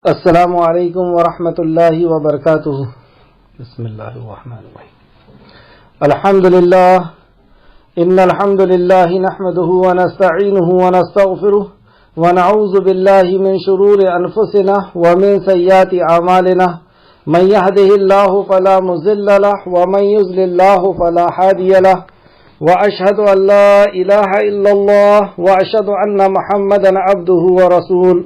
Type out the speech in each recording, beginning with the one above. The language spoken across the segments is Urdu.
السلام علیکم ورحمۃ اللہ وبرکاتہ. بسم اللہ الرحمن الرحیم. الحمد للہ ان الحمد للہ نحمده ونستعینه ونستغفره ونعوذ باللہ من شرور انفسنا ومن سیئات اعمالنا من يهده الله فلا مضل له ومن يضلل الله فلا هادي له واشهد ان لا اله الا الله واشهد ان محمدا عبده ورسوله.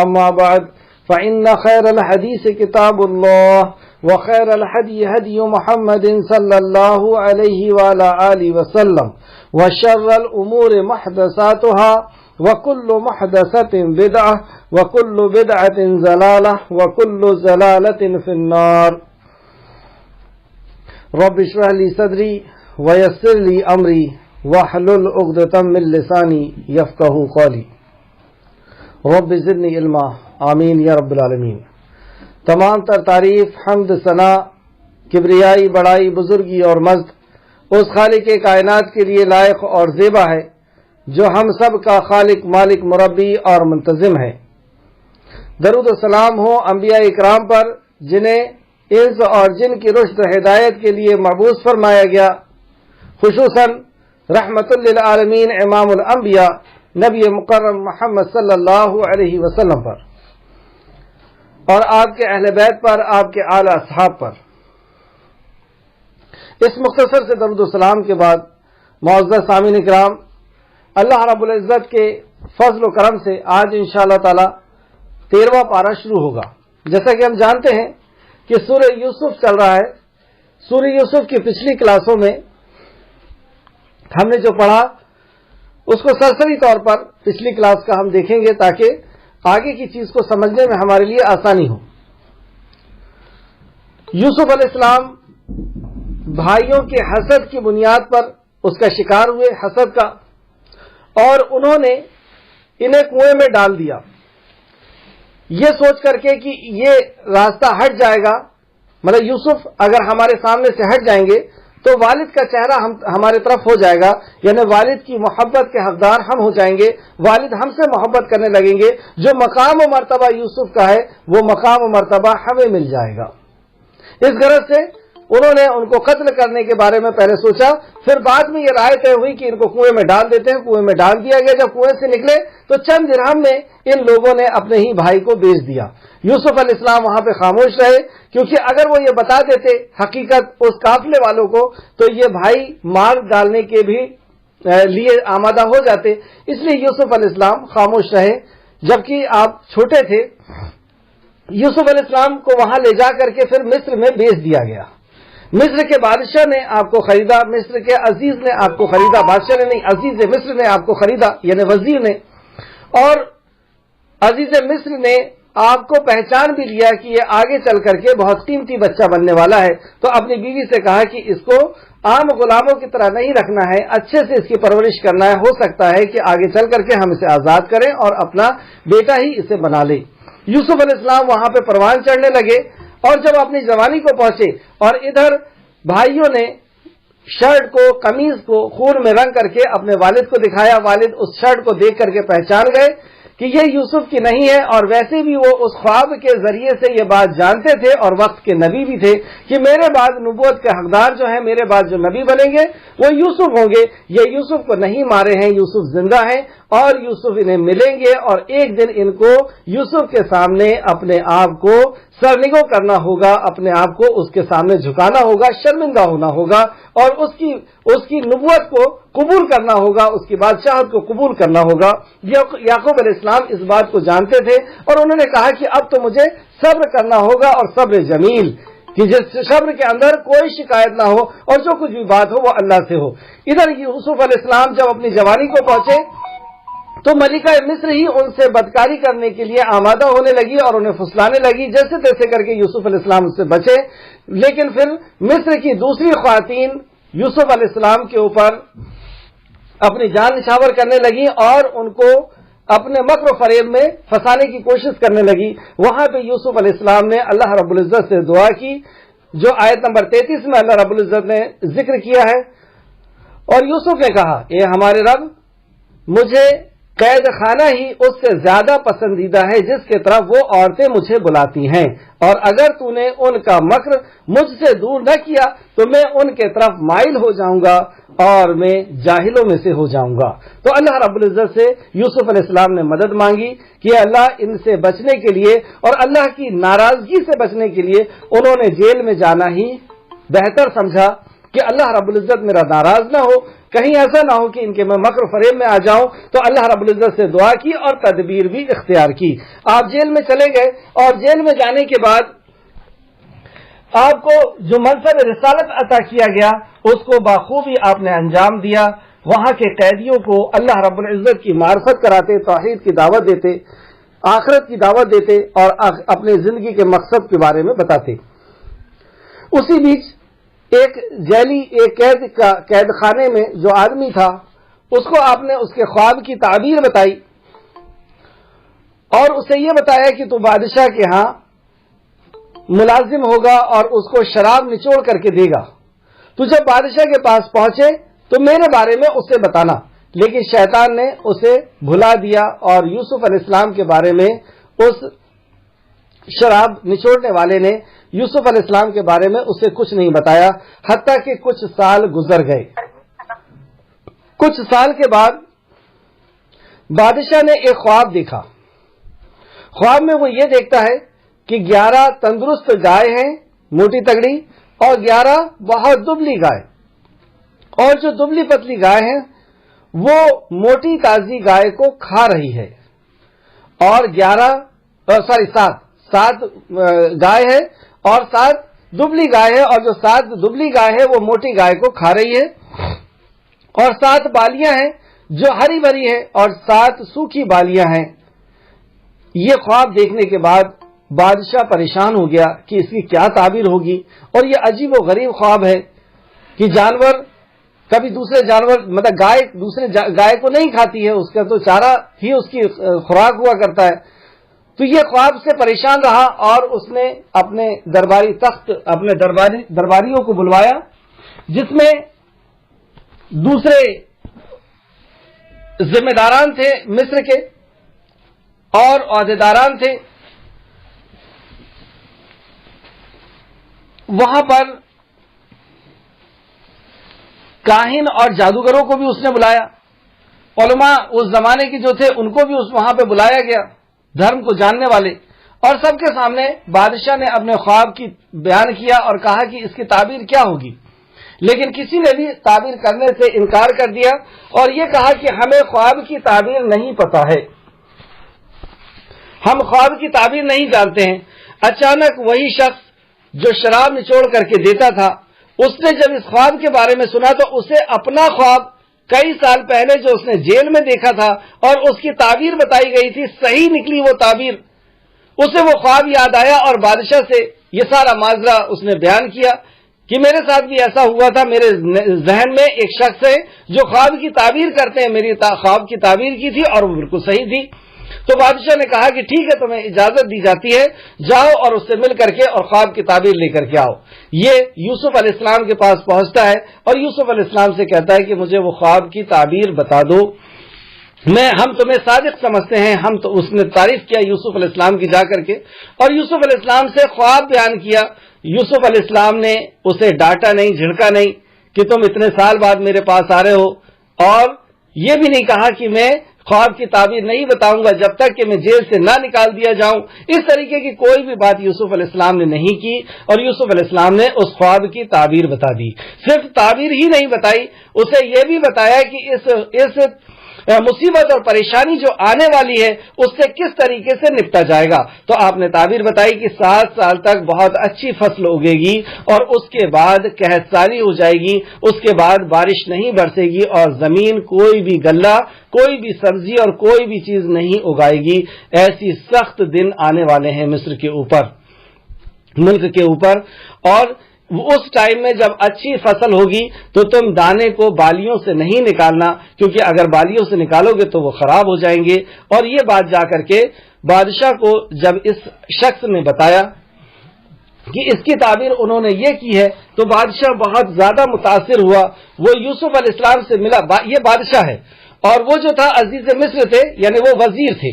اما بعد فإن خير الحديث كتاب الله وخير الهدي هدي محمد صلى الله عليه وعلى آله وسلم وشر الأمور محدثاتها وكل محدثة بدعة وكل بدعة ضلالة وكل ضلالة في النار. رب اشرح لي صدري ويسر لي أمري واحلل عقدة من لساني يفقهوا قولي. رب زدنی علما. آمین یا رب العالمین. تمام تر تعریف، حمد، ثنا، کبریائی، بڑائی، بزرگی اور مجد اس خالق کائنات کے لیے لائق اور زیبا ہے جو ہم سب کا خالق، مالک، مربی اور منتظم ہے. درود و سلام ہو انبیاء اکرام پر جنہیں انس اور جن کی رشد و ہدایت کے لیے مبعوث فرمایا گیا، خصوصاً رحمت للعالمین امام الانبیاء نبی مکرم محمد صلی اللہ علیہ وسلم پر اور آپ کے اہل بیت پر، آپ کے اعلی اصحاب پر. اس مختصر سے درود و سلام کے بعد معزز سامعین اکرام، اللہ رب العزت کے فضل و کرم سے آج انشاءاللہ تعالی 13واں پارہ شروع ہوگا. جیسا کہ ہم جانتے ہیں کہ سورہ یوسف چل رہا ہے. سورہ یوسف کی پچھلی کلاسوں میں ہم نے جو پڑھا اس کو سرسری طور پر پچھلی کلاس کا ہم دیکھیں گے تاکہ آگے کی چیز کو سمجھنے میں ہمارے لیے آسانی ہو. یوسف علیہ السلام بھائیوں کے حسد کی بنیاد پر اس کا شکار ہوئے، حسد کا، اور انہوں نے انہیں کنویں میں ڈال دیا یہ سوچ کر کے کہ یہ راستہ ہٹ جائے گا، مطلب یوسف اگر ہمارے سامنے سے ہٹ جائیں گے تو والد کا چہرہ ہمارے طرف ہو جائے گا، یعنی والد کی محبت کے حقدار ہم ہو جائیں گے، والد ہم سے محبت کرنے لگیں گے، جو مقام و مرتبہ یوسف کا ہے وہ مقام و مرتبہ ہمیں مل جائے گا. اس غرض سے انہوں نے ان کو قتل کرنے کے بارے میں پہلے سوچا، پھر بعد میں یہ رائے طے ہوئی کہ ان کو کنویں میں ڈال دیتے ہیں. کنویں میں ڈال دیا گیا. جب کنویں سے نکلے تو چند درہم میں ان لوگوں نے اپنے ہی بھائی کو بیچ دیا. یوسف علیہ السلام وہاں پہ خاموش رہے، کیونکہ اگر وہ یہ بتا دیتے حقیقت اس قافلے والوں کو تو یہ بھائی مار ڈالنے کے بھی لیے آمادہ ہو جاتے. اس لیے یوسف علیہ السلام خاموش رہے. جبکہ آپ چھوٹے تھے، یوسف علیہ السلام کو وہاں لے جا کر کے پھر مصر میں بیچ دیا گیا. مصر کے بادشاہ نے آپ کو خریدا، مصر کے عزیز نے آپ کو خریدا، بادشاہ نے نہیں، عزیز مصر نے آپ کو خریدا، یعنی وزیر نے. اور عزیز مصر نے آپ کو پہچان بھی لیا کہ یہ آگے چل کر کے بہت قیمتی بچہ بننے والا ہے، تو اپنی بیوی سے کہا کہ اس کو عام غلاموں کی طرح نہیں رکھنا ہے، اچھے سے اس کی پرورش کرنا ہے، ہو سکتا ہے کہ آگے چل کر کے ہم اسے آزاد کریں اور اپنا بیٹا ہی اسے بنا لیں. یوسف علیہ السلام وہاں پہ پروان چڑھنے لگے، اور جب اپنی جوانی کو پہنچے اور ادھر بھائیوں نے شرٹ کو، قمیض کو خون میں رنگ کر کے اپنے والد کو دکھایا، والد اس شرٹ کو دیکھ کر کے پہچان گئے کہ یہ یوسف کی نہیں ہے، اور ویسے بھی وہ اس خواب کے ذریعے سے یہ بات جانتے تھے اور وقت کے نبی بھی تھے کہ میرے بعد نبوت کے حقدار جو ہیں، میرے بعد جو نبی بنیں گے وہ یوسف ہوں گے. یہ یوسف کو نہیں مارے ہیں، یوسف زندہ ہیں اور یوسف انہیں ملیں گے، اور ایک دن ان کو یوسف کے سامنے اپنے آپ کو سرنگو کرنا ہوگا، اپنے آپ کو اس کے سامنے جھکانا ہوگا، شرمندہ ہونا ہوگا، اور اس کی نبوت کو قبول کرنا ہوگا، اس کی بادشاہت کو قبول کرنا ہوگا. یعقوب علیہ السلام اس بات کو جانتے تھے اور انہوں نے کہا کہ اب تو مجھے صبر کرنا ہوگا، اور صبر جمیل، کہ جس صبر کے اندر کوئی شکایت نہ ہو اور جو کچھ بھی بات ہو وہ اللہ سے ہو. ادھر یوسف علیہ السلام جب اپنی جوانی کو پہنچے تو ملکہ مصر ہی ان سے بدکاری کرنے کے لیے آمادہ ہونے لگی اور انہیں پھسلانے لگی. جیسے تیسے کر کے یوسف علیہ السلام اس سے بچے، لیکن پھر مصر کی دوسری خواتین یوسف علیہ السلام کے اوپر اپنی جان نچھاور کرنے لگی اور ان کو اپنے مکر و فریب میں پھنسانے کی کوشش کرنے لگی. وہاں پہ یوسف علیہ السلام نے اللہ رب العزت سے دعا کی، جو آیت نمبر 33 میں اللہ رب العزت نے ذکر کیا ہے. اور یوسف نے کہا، اے ہمارے رب، مجھے قید خانہ ہی اس سے زیادہ پسندیدہ ہے جس کی طرف وہ عورتیں مجھے بلاتی ہیں، اور اگر تو نے ان کا مکر مجھ سے دور نہ کیا تو میں ان کے طرف مائل ہو جاؤں گا اور میں جاہلوں میں سے ہو جاؤں گا۔ تو اللہ رب العزت سے یوسف علیہ السلام نے مدد مانگی کہ اللہ ان سے بچنے کے لیے اور اللہ کی ناراضگی سے بچنے کے لیے انہوں نے جیل میں جانا ہی بہتر سمجھا کہ اللہ رب العزت میرا ناراض نہ ہو، کہیں ایسا نہ ہو کہ ان کے میں مکر فریب میں آ جاؤں۔ تو اللہ رب العزت سے دعا کی اور تدبیر بھی اختیار کی۔ آپ جیل میں چلے گئے اور جیل میں جانے کے بعد آپ کو جو منصب رسالت عطا کیا گیا اس کو بخوبی آپ نے انجام دیا۔ وہاں کے قیدیوں کو اللہ رب العزت کی معرفت کراتے، توحید کی دعوت دیتے، آخرت کی دعوت دیتے اور اپنے زندگی کے مقصد کے بارے میں بتاتے۔ اسی بیچ ایک جیلی ایک قید خانے میں جو آدمی تھا اس کو آپ نے اس کے خواب کی تعبیر بتائی اور اسے یہ بتایا کہ تو بادشاہ کے ہاں ملازم ہوگا اور اس کو شراب نچوڑ کر کے دے گا، تو جب بادشاہ کے پاس پہنچے تو میرے بارے میں اسے بتانا۔ لیکن شیطان نے اسے بھلا دیا اور یوسف علیہ السلام کے بارے میں اس شراب نچوڑنے والے نے یوسف علیہ السلام کے بارے میں اسے کچھ نہیں بتایا، حتیٰ کہ کچھ سال گزر گئے۔ کچھ سال کے بعد بادشاہ نے ایک خواب دیکھا۔ خواب میں وہ یہ دیکھتا ہے کہ 11 تندرست گائے ہیں موٹی تگڑی اور 11 بہت دبلی گائے، اور جو دبلی پتلی گائے ہیں وہ موٹی تازی گائے کو کھا رہی ہے، اور 7 گائے ہے اور 7 دبلی گائے ہے، اور جو 7 دبلی گائے ہے وہ موٹی گائے کو کھا رہی ہے، اور 7 بالیاں ہیں جو ہری بھری ہے اور 7 سوکھی بالیاں ہیں۔ یہ خواب دیکھنے کے بعد بادشاہ پریشان ہو گیا کہ اس کی کیا تعبیر ہوگی، اور یہ عجیب و غریب خواب ہے کہ جانور کبھی دوسرے جانور مطلب گائے دوسرے گائے کو نہیں کھاتی ہے، اس کا تو چارہ ہی اس کی خوراک ہوا کرتا ہے۔ تو یہ خواب سے پریشان رہا اور اس نے اپنے درباری تخت اپنے درباریوں کو بلوایا، جس میں دوسرے ذمہ داران تھے مصر کے اور عہدیداران تھے۔ وہاں پر کاہن اور جادوگروں کو بھی اس نے بلایا، علماء اس زمانے کے جو تھے ان کو بھی وہاں پہ بلایا گیا، دھرم کو جاننے والے، اور سب کے سامنے بادشاہ نے اپنے خواب کی بیان کیا اور کہا کہ اس کی تعبیر کیا ہوگی، لیکن کسی نے بھی تعبیر کرنے سے انکار کر دیا اور یہ کہا کہ ہمیں خواب کی تعبیر نہیں پتا ہے، ہم خواب کی تعبیر نہیں جانتے ہیں۔ اچانک وہی شخص جو شراب نچوڑ کر کے دیتا تھا، اس نے جب اس خواب کے بارے میں سنا تو اسے اپنا خواب کئی سال پہلے جو اس نے جیل میں دیکھا تھا اور اس کی تعبیر بتائی گئی تھی، صحیح نکلی وہ تعبیر، اسے وہ خواب یاد آیا اور بادشاہ سے یہ سارا ماجرا اس نے بیان کیا کہ میرے ساتھ بھی ایسا ہوا تھا، میرے ذہن میں ایک شخص ہے جو خواب کی تعبیر کرتے ہیں، میری خواب کی تعبیر کی تھی اور وہ بالکل صحیح تھی۔ تو بادشاہ نے کہا کہ ٹھیک ہے، تمہیں اجازت دی جاتی ہے، جاؤ اور اس سے مل کر کے اور خواب کی تعبیر لے کر کے آؤ۔ یہ یوسف علیہ السلام کے پاس پہنچتا ہے اور یوسف علیہ السلام سے کہتا ہے کہ مجھے وہ خواب کی تعبیر بتا دو، ہم تمہیں صادق سمجھتے ہیں۔ اس نے تعریف کیا یوسف علیہ السلام کی جا کر کے اور یوسف علیہ السلام سے خواب بیان کیا۔ یوسف علیہ السلام نے اسے ڈانٹا نہیں، جھڑکا نہیں کہ تم اتنے سال بعد میرے پاس آ رہے ہو، اور یہ بھی نہیں کہا کہ میں خواب کی تعبیر نہیں بتاؤں گا جب تک کہ میں جیل سے نہ نکال دیا جاؤں۔ اس طریقے کی کوئی بھی بات یوسف علیہ السلام نے نہیں کی اور یوسف علیہ السلام نے اس خواب کی تعبیر بتا دی۔ صرف تعبیر ہی نہیں بتائی، اسے یہ بھی بتایا کہ اس مصیبت اور پریشانی جو آنے والی ہے اس سے کس طریقے سے نپٹا جائے گا۔ تو آپ نے تعبیر بتائی کہ 7 سال تک بہت اچھی فصل اگے گی اور اس کے بعد قحط سالی ہو جائے گی، اس کے بعد بارش نہیں برسے گی اور زمین کوئی بھی غلہ، کوئی بھی سبزی اور کوئی بھی چیز نہیں اگائے گی۔ ایسی سخت دن آنے والے ہیں مصر کے اوپر، ملک کے اوپر، اور اس ٹائم میں جب اچھی فصل ہوگی تو تم دانے کو بالیوں سے نہیں نکالنا، کیونکہ اگر بالیوں سے نکالو گے تو وہ خراب ہو جائیں گے۔ اور یہ بات جا کر کے بادشاہ کو جب اس شخص نے بتایا کہ اس کی تعبیر انہوں نے یہ کی ہے تو بادشاہ بہت زیادہ متاثر ہوا۔ وہ یوسف علیہ السلام سے ملا، یہ بادشاہ ہے، اور وہ جو تھا عزیز مصر تھے، یعنی وہ وزیر تھے۔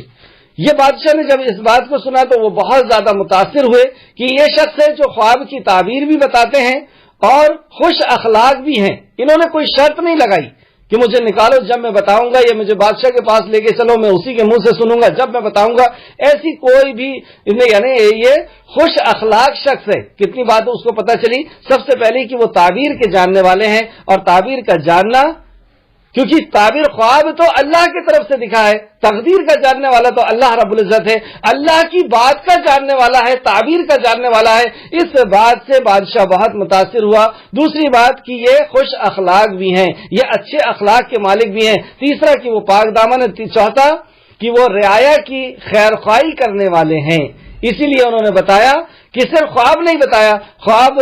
یہ بادشاہ نے جب اس بات کو سنا تو وہ بہت زیادہ متاثر ہوئے کہ یہ شخص ہے جو خواب کی تعبیر بھی بتاتے ہیں اور خوش اخلاق بھی ہیں۔ انہوں نے کوئی شرط نہیں لگائی کہ مجھے نکالو جب میں بتاؤں گا، یا مجھے بادشاہ کے پاس لے کے چلو میں اسی کے منہ سے سنوں گا جب میں بتاؤں گا، ایسی کوئی بھی، یعنی یہ خوش اخلاق شخص ہے۔ کتنی بات اس کو پتہ چلی؟ سب سے پہلے کہ وہ تعبیر کے جاننے والے ہیں، اور تعبیر کا جاننا، کیونکہ تعبیر خواب تو اللہ کی طرف سے دکھا ہے، تقدیر کا جاننے والا تو اللہ رب العزت ہے، اللہ کی بات کا جاننے والا ہے، تعبیر کا جاننے والا ہے۔ اس بات سے بادشاہ بہت متاثر ہوا۔ دوسری بات کہ یہ خوش اخلاق بھی ہیں، یہ اچھے اخلاق کے مالک بھی ہیں۔ تیسرا کہ وہ پاک دامن ہے۔ چوتھا کہ وہ رعایا کی خیر خواہی کرنے والے ہیں۔ اسی لیے انہوں نے بتایا کہ صرف خواب نہیں بتایا، خواب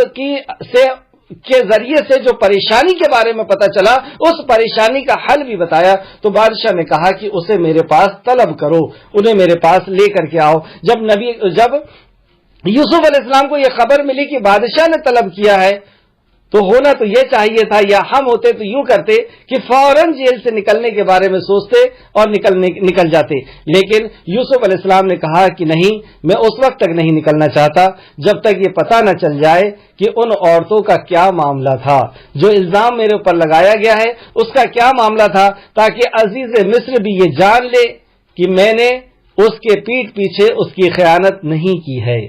کے ذریعے سے جو پریشانی کے بارے میں پتہ چلا اس پریشانی کا حل بھی بتایا۔ تو بادشاہ نے کہا کہ اسے میرے پاس طلب کرو، انہیں میرے پاس لے کر کے آؤ۔ جب یوسف علیہ السلام کو یہ خبر ملی کہ بادشاہ نے طلب کیا ہے تو ہونا تو یہ چاہیے تھا، یا ہم ہوتے تو یوں کرتے کہ فوراً جیل سے نکلنے کے بارے میں سوچتے اور نکل جاتے، لیکن یوسف علیہ السلام نے کہا کہ نہیں، میں اس وقت تک نہیں نکلنا چاہتا جب تک یہ پتہ نہ چل جائے کہ ان عورتوں کا کیا معاملہ تھا، جو الزام میرے اوپر لگایا گیا ہے اس کا کیا معاملہ تھا، تاکہ عزیز مصر بھی یہ جان لے کہ میں نے اس کے پیٹھ پیچھے اس کی خیانت نہیں کی ہے۔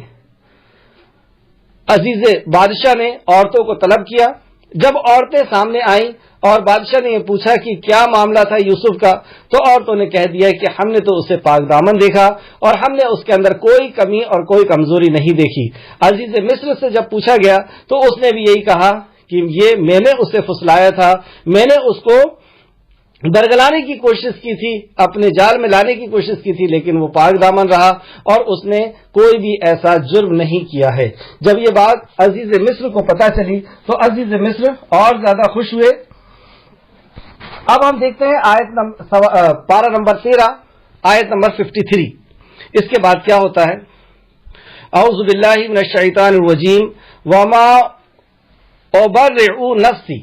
عزیز بادشاہ نے عورتوں کو طلب کیا۔ جب عورتیں سامنے آئیں اور بادشاہ نے یہ پوچھا کہ کیا معاملہ تھا یوسف کا، تو عورتوں نے کہہ دیا کہ ہم نے تو اسے پاک دامن دیکھا اور ہم نے اس کے اندر کوئی کمی اور کوئی کمزوری نہیں دیکھی۔ عزیز مصر سے جب پوچھا گیا تو اس نے بھی یہی کہا کہ یہ میں نے اسے پھسلایا تھا، میں نے اس کو برگلانے کی کوشش کی تھی، اپنے جال میں لانے کی کوشش کی تھی، لیکن وہ پاک دامن رہا اور اس نے کوئی بھی ایسا جرم نہیں کیا ہے۔ جب یہ بات عزیز مصر کو پتہ چلی تو عزیز مصر اور زیادہ خوش ہوئے۔ اب ہم دیکھتے ہیں پارہ نمبر 13 آیت نمبر 53۔ اس کے بعد کیا ہوتا ہے؟ اعوذ باللہ من الشیطان الرجیم وما ابرئ نفسی،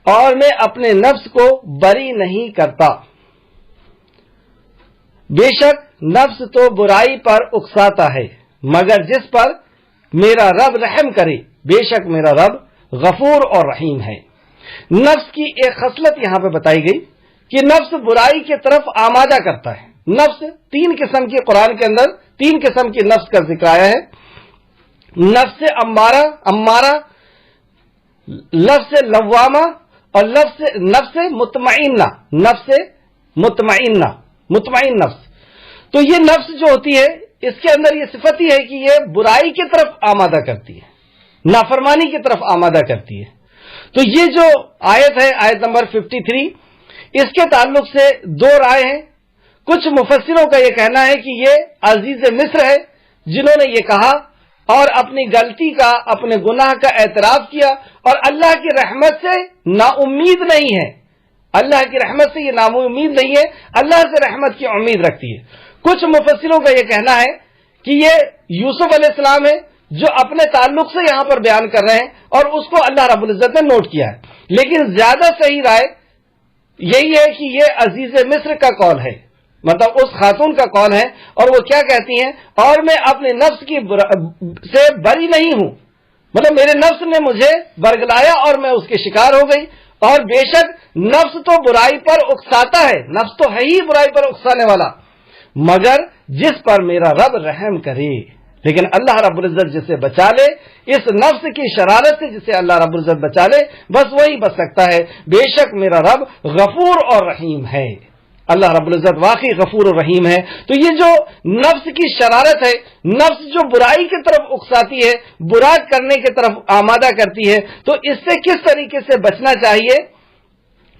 اور میں اپنے نفس کو بری نہیں کرتا، بے شک نفس تو برائی پر اکساتا ہے مگر جس پر میرا رب رحم کرے، بے شک میرا رب غفور اور رحیم ہے۔ نفس کی ایک خصلت یہاں پہ بتائی گئی کہ نفس برائی کی طرف آمادہ کرتا ہے۔ نفس تین قسم کی، قرآن کے اندر تین قسم کی نفس کا ذکر آیا ہے۔ نفس امارہ، لفظ لوامہ اور نفس مطمئنہ، مطمئن نفس۔ تو یہ نفس جو ہوتی ہے اس کے اندر یہ صفت ہی ہے کہ یہ برائی کی طرف آمادہ کرتی ہے، نافرمانی کی طرف آمادہ کرتی ہے۔ تو یہ جو آیت ہے، آیت نمبر 53، اس کے تعلق سے دو رائے ہیں۔ کچھ مفسروں کا یہ کہنا ہے کہ یہ عزیز مصر ہے جنہوں نے یہ کہا اور اپنی غلطی کا، اپنے گناہ کا اعتراف کیا اور اللہ کی رحمت سے نا امید نہیں ہے، اللہ کی رحمت سے یہ نا امید نہیں ہے، اللہ سے رحمت کی امید رکھتی ہے۔ کچھ مفسروں کا یہ کہنا ہے کہ یہ یوسف علیہ السلام ہے جو اپنے تعلق سے یہاں پر بیان کر رہے ہیں اور اس کو اللہ رب العزت نے نوٹ کیا ہے، لیکن زیادہ صحیح رائے یہی ہے کہ یہ عزیز مصر کا قول ہے، مطلب اس خاتون کا قول ہے، اور وہ کیا کہتی ہیں، اور میں اپنے نفس کی سے بری نہیں ہوں، مطلب میرے نفس نے مجھے برگلایا اور میں اس کے شکار ہو گئی، اور بے شک نفس تو برائی پر اکساتا ہے، نفس تو ہے ہی برائی پر اکسانے والا، مگر جس پر میرا رب رحم کرے، لیکن اللہ رب العزت جسے بچا لے، اس نفس کی شرارت سے جسے اللہ رب العزت بچا لے، بس وہی بچ سکتا ہے۔ بے شک میرا رب غفور اور رحیم ہے، اللہ رب العزت واقعی غفور و رحیم ہے۔ تو یہ جو نفس کی شرارت ہے، نفس جو برائی کی طرف اکساتی ہے، برا کرنے کی طرف آمادہ کرتی ہے، تو اس سے کس طریقے سے بچنا چاہیے،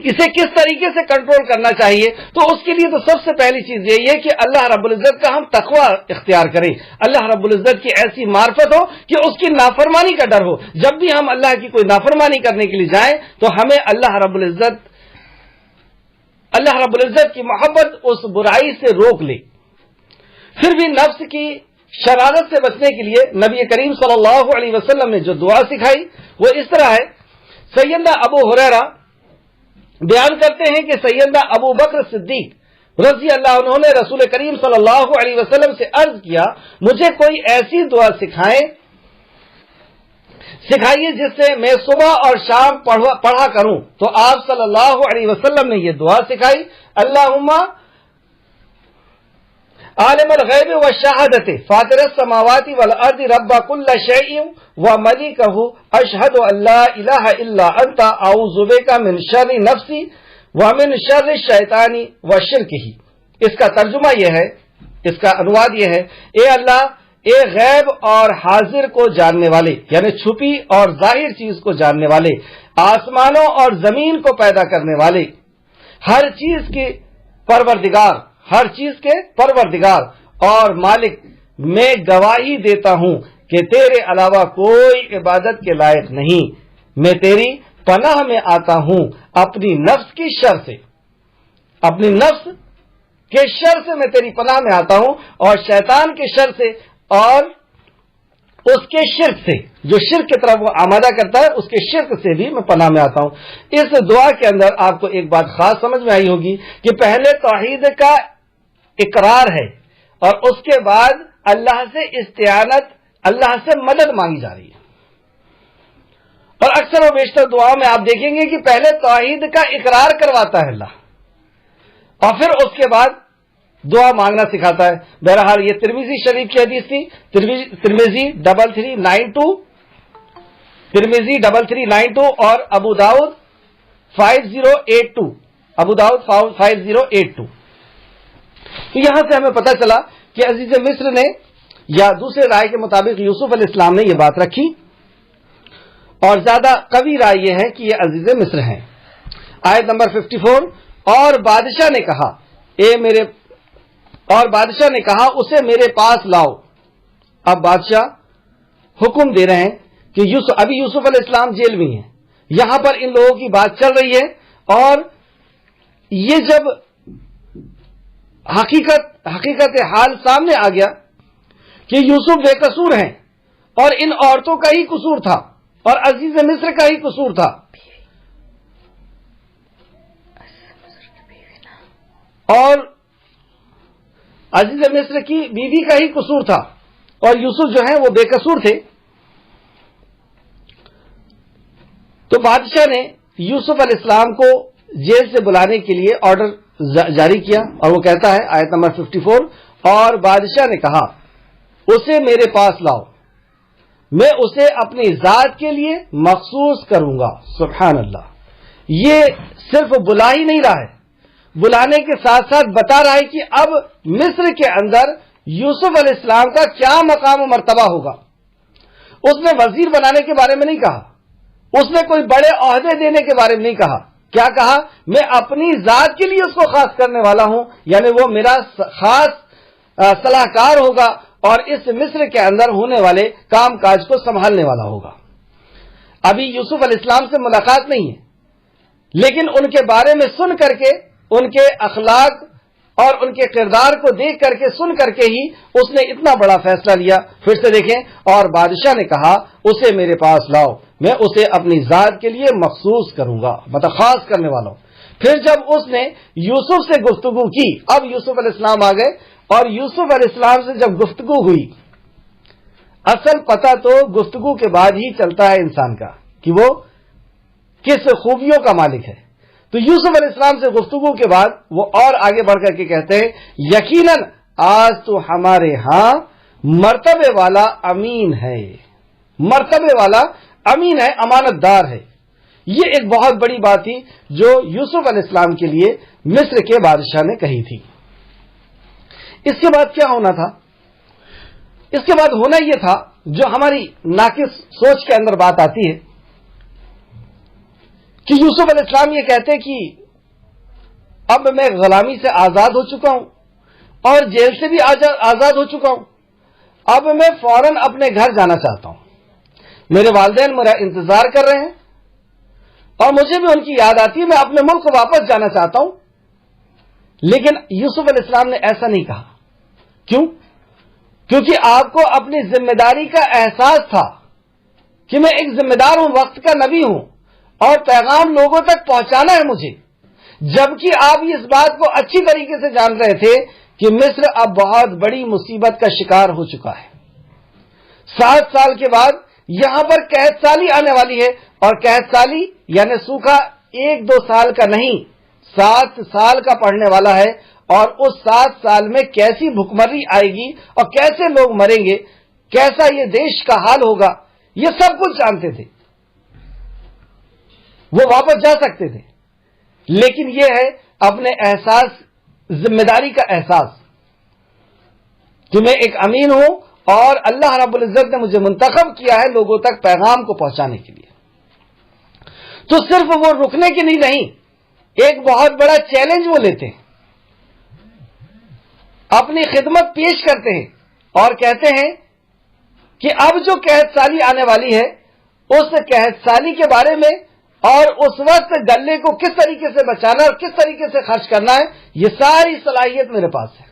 اسے کس طریقے سے کنٹرول کرنا چاہیے؟ تو اس کے لیے تو سب سے پہلی چیز یہی ہے کہ اللہ رب العزت کا ہم تقوی اختیار کریں، اللہ رب العزت کی ایسی معرفت ہو کہ اس کی نافرمانی کا ڈر ہو۔ جب بھی ہم اللہ کی کوئی نافرمانی کرنے کے لیے جائیں تو ہمیں اللہ رب العزت کی محبت اس برائی سے روک لے۔ پھر بھی نفس کی شرارت سے بچنے کے لیے نبی کریم صلی اللہ علیہ وسلم نے جو دعا سکھائی وہ اس طرح ہے۔ سیدنا ابو ہریرہ بیان کرتے ہیں کہ سیدنا ابو بکر صدیق رضی اللہ عنہ نے رسول کریم صلی اللہ علیہ وسلم سے عرض کیا مجھے کوئی ایسی دعا سکھائیے جس سے میں صبح اور شام پڑھا کروں. تو آپ صلی اللہ علیہ وسلم نے یہ دعا سکھائی, اللہم عالم الغیب والشہادۃ فاطر السماوات والارض رب کل شیء وملیکہ اشہد ان لا الہ الا انت اعوذ بک من شر نفسی ومن شر الشیطان وشرکہ. اس کا ترجمہ یہ ہے, اس کا عنوان یہ ہے, اے اللہ, اے غیب اور حاضر کو جاننے والے, یعنی چھپی اور ظاہر چیز کو جاننے والے, آسمانوں اور زمین کو پیدا کرنے والے, ہر چیز کے پروردگار اور مالک, میں گواہی دیتا ہوں کہ تیرے علاوہ کوئی عبادت کے لائق نہیں. میں تیری پناہ میں آتا ہوں اپنی نفس کی شر سے, اپنی نفس کے شر سے میں تیری پناہ میں آتا ہوں, اور شیطان کے شر سے اور اس کے شرک سے, جو شرک کی طرف وہ آمادہ کرتا ہے, اس کے شرک سے بھی میں پناہ میں آتا ہوں. اس دعا کے اندر آپ کو ایک بات خاص سمجھ میں آئی ہوگی کہ پہلے توحید کا اقرار ہے اور اس کے بعد اللہ سے استعانت, اللہ سے مدد مانگی جا رہی ہے. اور اکثر و بیشتر دعاؤں میں آپ دیکھیں گے کہ پہلے توحید کا اقرار کرواتا ہے اللہ, اور پھر اس کے بعد دعا مانگنا سکھاتا ہے. بہرحال یہ ترمذی شریف کی حدیث تھی, ترمذی 3392, ترمذی 3392 اور ابو داؤد 5082, ابو داؤد 5082. تو یہاں سے ہمیں پتہ چلا کہ عزیز مصر نے, یا دوسرے رائے کے مطابق یوسف علیہ السلام نے یہ بات رکھی, اور زیادہ قوی رائے یہ ہے کہ یہ عزیز مصر ہیں. آیت نمبر 54, اور بادشاہ نے کہا اسے میرے پاس لاؤ. اب بادشاہ حکم دے رہے ہیں کہ ابھی یوسف علیہ السلام جیل میں ہیں, یہاں پر ان لوگوں کی بات چل رہی ہے, اور یہ جب حقیقت حال سامنے آ گیا کہ یوسف بے قصور ہیں اور ان عورتوں کا ہی قصور تھا اور عزیز مصر کا ہی قصور تھا, اور عزیز مصر کی بیوی کا ہی قصور تھا, اور یوسف جو ہیں وہ بے قصور تھے. تو بادشاہ نے یوسف علیہ السلام کو جیل سے بلانے کے لیے آرڈر جاری کیا, اور وہ کہتا ہے آیت نمبر 54, اور بادشاہ نے کہا اسے میرے پاس لاؤ, میں اسے اپنی ذات کے لیے مخصوص کروں گا. سبحان اللہ, یہ صرف بلا ہی نہیں رہا ہے, بلانے کے ساتھ ساتھ بتا رہا ہے کہ اب مصر کے اندر یوسف علیہ السلام کا کیا مقام و مرتبہ ہوگا. اس نے وزیر بنانے کے بارے میں نہیں کہا, اس نے کوئی بڑے عہدے دینے کے بارے میں نہیں کہا. کیا کہا؟ میں اپنی ذات کے لیے اس کو خاص کرنے والا ہوں, یعنی وہ میرا خاص صلاحکار ہوگا اور اس مصر کے اندر ہونے والے کام کاج کو سنبھالنے والا ہوگا. ابھی یوسف علیہ السلام سے ملاقات نہیں ہے, لیکن ان کے بارے میں سن کر کے, ان کے اخلاق اور ان کے کردار کو دیکھ کر کے, سن کر کے ہی اس نے اتنا بڑا فیصلہ لیا. پھر سے دیکھیں, اور بادشاہ نے کہا اسے میرے پاس لاؤ, میں اسے اپنی ذات کے لیے مخصوص کروں گا, مطلب خاص کرنے والا ہوں. پھر جب اس نے یوسف سے گفتگو کی, اب یوسف علیہ السلام آ گئے, اور یوسف علیہ السلام سے جب گفتگو ہوئی, اصل پتہ تو گفتگو کے بعد ہی چلتا ہے انسان کا کہ وہ کس خوبیوں کا مالک ہے. تو یوسف علیہ السلام سے گفتگو کے بعد وہ اور آگے بڑھ کر کے کہتے ہیں یقیناً آج تو ہمارے ہاں مرتبے والا امین ہے, مرتبے والا امین ہے, امانت دار ہے. یہ ایک بہت بڑی بات تھی جو یوسف علیہ السلام کے لیے مصر کے بادشاہ نے کہی تھی. اس کے بعد کیا ہونا تھا؟ اس کے بعد ہونا یہ تھا جو ہماری ناقص سوچ کے اندر بات آتی ہے کہ یوسف علیہ السلام یہ کہتے کہ اب میں غلامی سے آزاد ہو چکا ہوں اور جیل سے بھی آزاد ہو چکا ہوں, اب میں فوراً اپنے گھر جانا چاہتا ہوں. میرے والدین میرا انتظار کر رہے ہیں اور مجھے بھی ان کی یاد آتی ہے, میں اپنے ملک واپس جانا چاہتا ہوں. لیکن یوسف علیہ السلام نے ایسا نہیں کہا. کیوں؟ کیونکہ آپ کو اپنی ذمہ داری کا احساس تھا کہ میں ایک ذمہ دار ہوں, وقت کا نبی ہوں, اور پیغام لوگوں تک پہنچانا ہے مجھے. جبکہ آپ اس بات کو اچھی طریقے سے جان رہے تھے کہ مصر اب بہت بڑی مصیبت کا شکار ہو چکا ہے. 7 سال کے بعد یہاں پر قحط سالی آنے والی ہے, اور قحط سالی یعنی سوکھا 1-2 سال کا نہیں, 7 سال کا پڑنے والا ہے. اور اس 7 سال میں کیسی بھوکمری آئے گی اور کیسے لوگ مریں گے, کیسا یہ دیش کا حال ہوگا, یہ سب کچھ جانتے تھے. وہ واپس جا سکتے تھے, لیکن یہ ہے اپنے احساس, ذمہ داری کا احساس کہ میں ایک امین ہوں اور اللہ رب العزت نے مجھے منتخب کیا ہے لوگوں تک پیغام کو پہنچانے کے لیے. تو صرف وہ رکنے کی نہیں, ایک بہت بڑا چیلنج وہ لیتے ہیں, اپنی خدمت پیش کرتے ہیں اور کہتے ہیں کہ اب جو قحط سالی آنے والی ہے اس قحط سالی کے بارے میں اور اس وقت غلے کو کس طریقے سے بچانا اور کس طریقے سے خرچ کرنا ہے, یہ ساری صلاحیت میرے پاس ہے.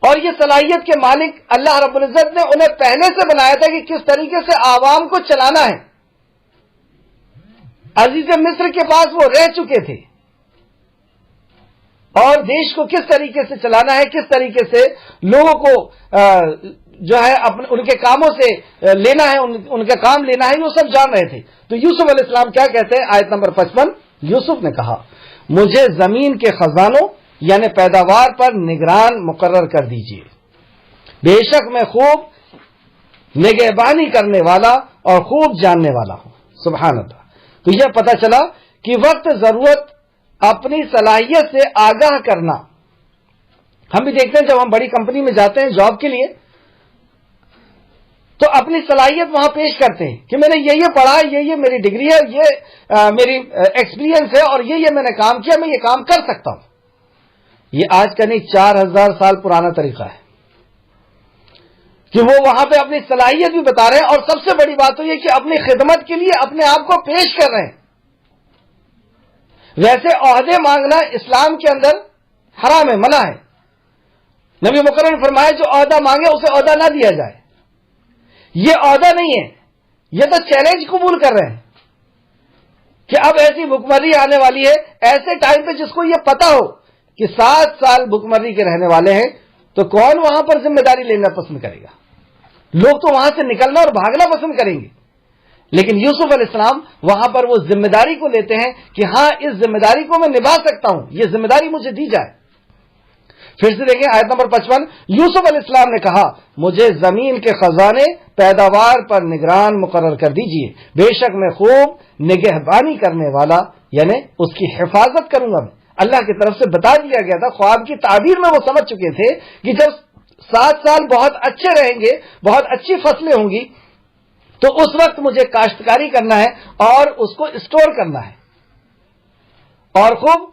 اور یہ صلاحیت کے مالک اللہ رب العزت نے انہیں پہلے سے بنایا تھا کہ کس طریقے سے عوام کو چلانا ہے. عزیز مصر کے پاس وہ رہ چکے تھے, اور دیش کو کس طریقے سے چلانا ہے, کس طریقے سے لوگوں کو جو ہے ان کے کاموں سے لینا ہے, ان کا کام لینا ہے, وہ سب جان رہے تھے. تو یوسف علیہ السلام کیا کہتے ہیں, آیت نمبر 55, یوسف نے کہا مجھے زمین کے خزانوں یعنی پیداوار پر نگران مقرر کر دیجئے, بے شک میں خوب نگہبانی کرنے والا اور خوب جاننے والا ہوں. سبحان اللہ. تو یہ پتہ چلا کہ وقت ضرورت اپنی صلاحیت سے آگاہ کرنا. ہم بھی دیکھتے ہیں جب ہم بڑی کمپنی میں جاتے ہیں جاب کے لیے تو اپنی صلاحیت وہاں پیش کرتے ہیں کہ میں نے یہ پڑھا, یہ میری ڈگری ہے, یہ میری ایکسپیرینس ہے, اور یہ میں نے کام کیا, میں یہ کام کر سکتا ہوں. یہ آج کا نہیں 4000 سال پرانا طریقہ ہے کہ وہ وہاں پہ اپنی صلاحیت بھی بتا رہے ہیں, اور سب سے بڑی بات تو یہ کہ اپنی خدمت کے لیے اپنے آپ کو پیش کر رہے ہیں. ویسے عہدے مانگنا اسلام کے اندر حرام ہے, منع ہے. نبی مکرم نے فرمایا جو عہدہ مانگے اسے عہدہ نہ دیا جائے. یہ عہدہ نہیں ہے, یہ تو چیلنج قبول کر رہے ہیں کہ اب ایسی بھوکمری آنے والی ہے, ایسے ٹائم پہ جس کو یہ پتا ہو کہ 7 سال بھوکمری کے رہنے والے ہیں, تو کون وہاں پر ذمہ داری لینا پسند کرے گا؟ لوگ تو وہاں سے نکلنا اور بھاگنا پسند کریں گے. لیکن یوسف علیہ السلام وہاں پر وہ ذمہ داری کو لیتے ہیں کہ ہاں اس ذمہ داری کو میں نبھا سکتا ہوں, یہ ذمہ داری مجھے دی جائے. پھر سے دیکھیں آیت نمبر 55, یوسف علیہ السلام نے کہا مجھے زمین کے خزانے پیداوار پر نگران مقرر کر دیجئے, بے شک میں خوب نگہبانی کرنے والا یعنی اس کی حفاظت کروں گا. اللہ کی طرف سے بتا دیا گیا تھا, خواب کی تعبیر میں وہ سمجھ چکے تھے کہ جب 7 سال بہت اچھے رہیں گے, بہت اچھی فصلیں ہوں گی, تو اس وقت مجھے کاشتکاری کرنا ہے اور اس کو اسٹور کرنا ہے, اور خوب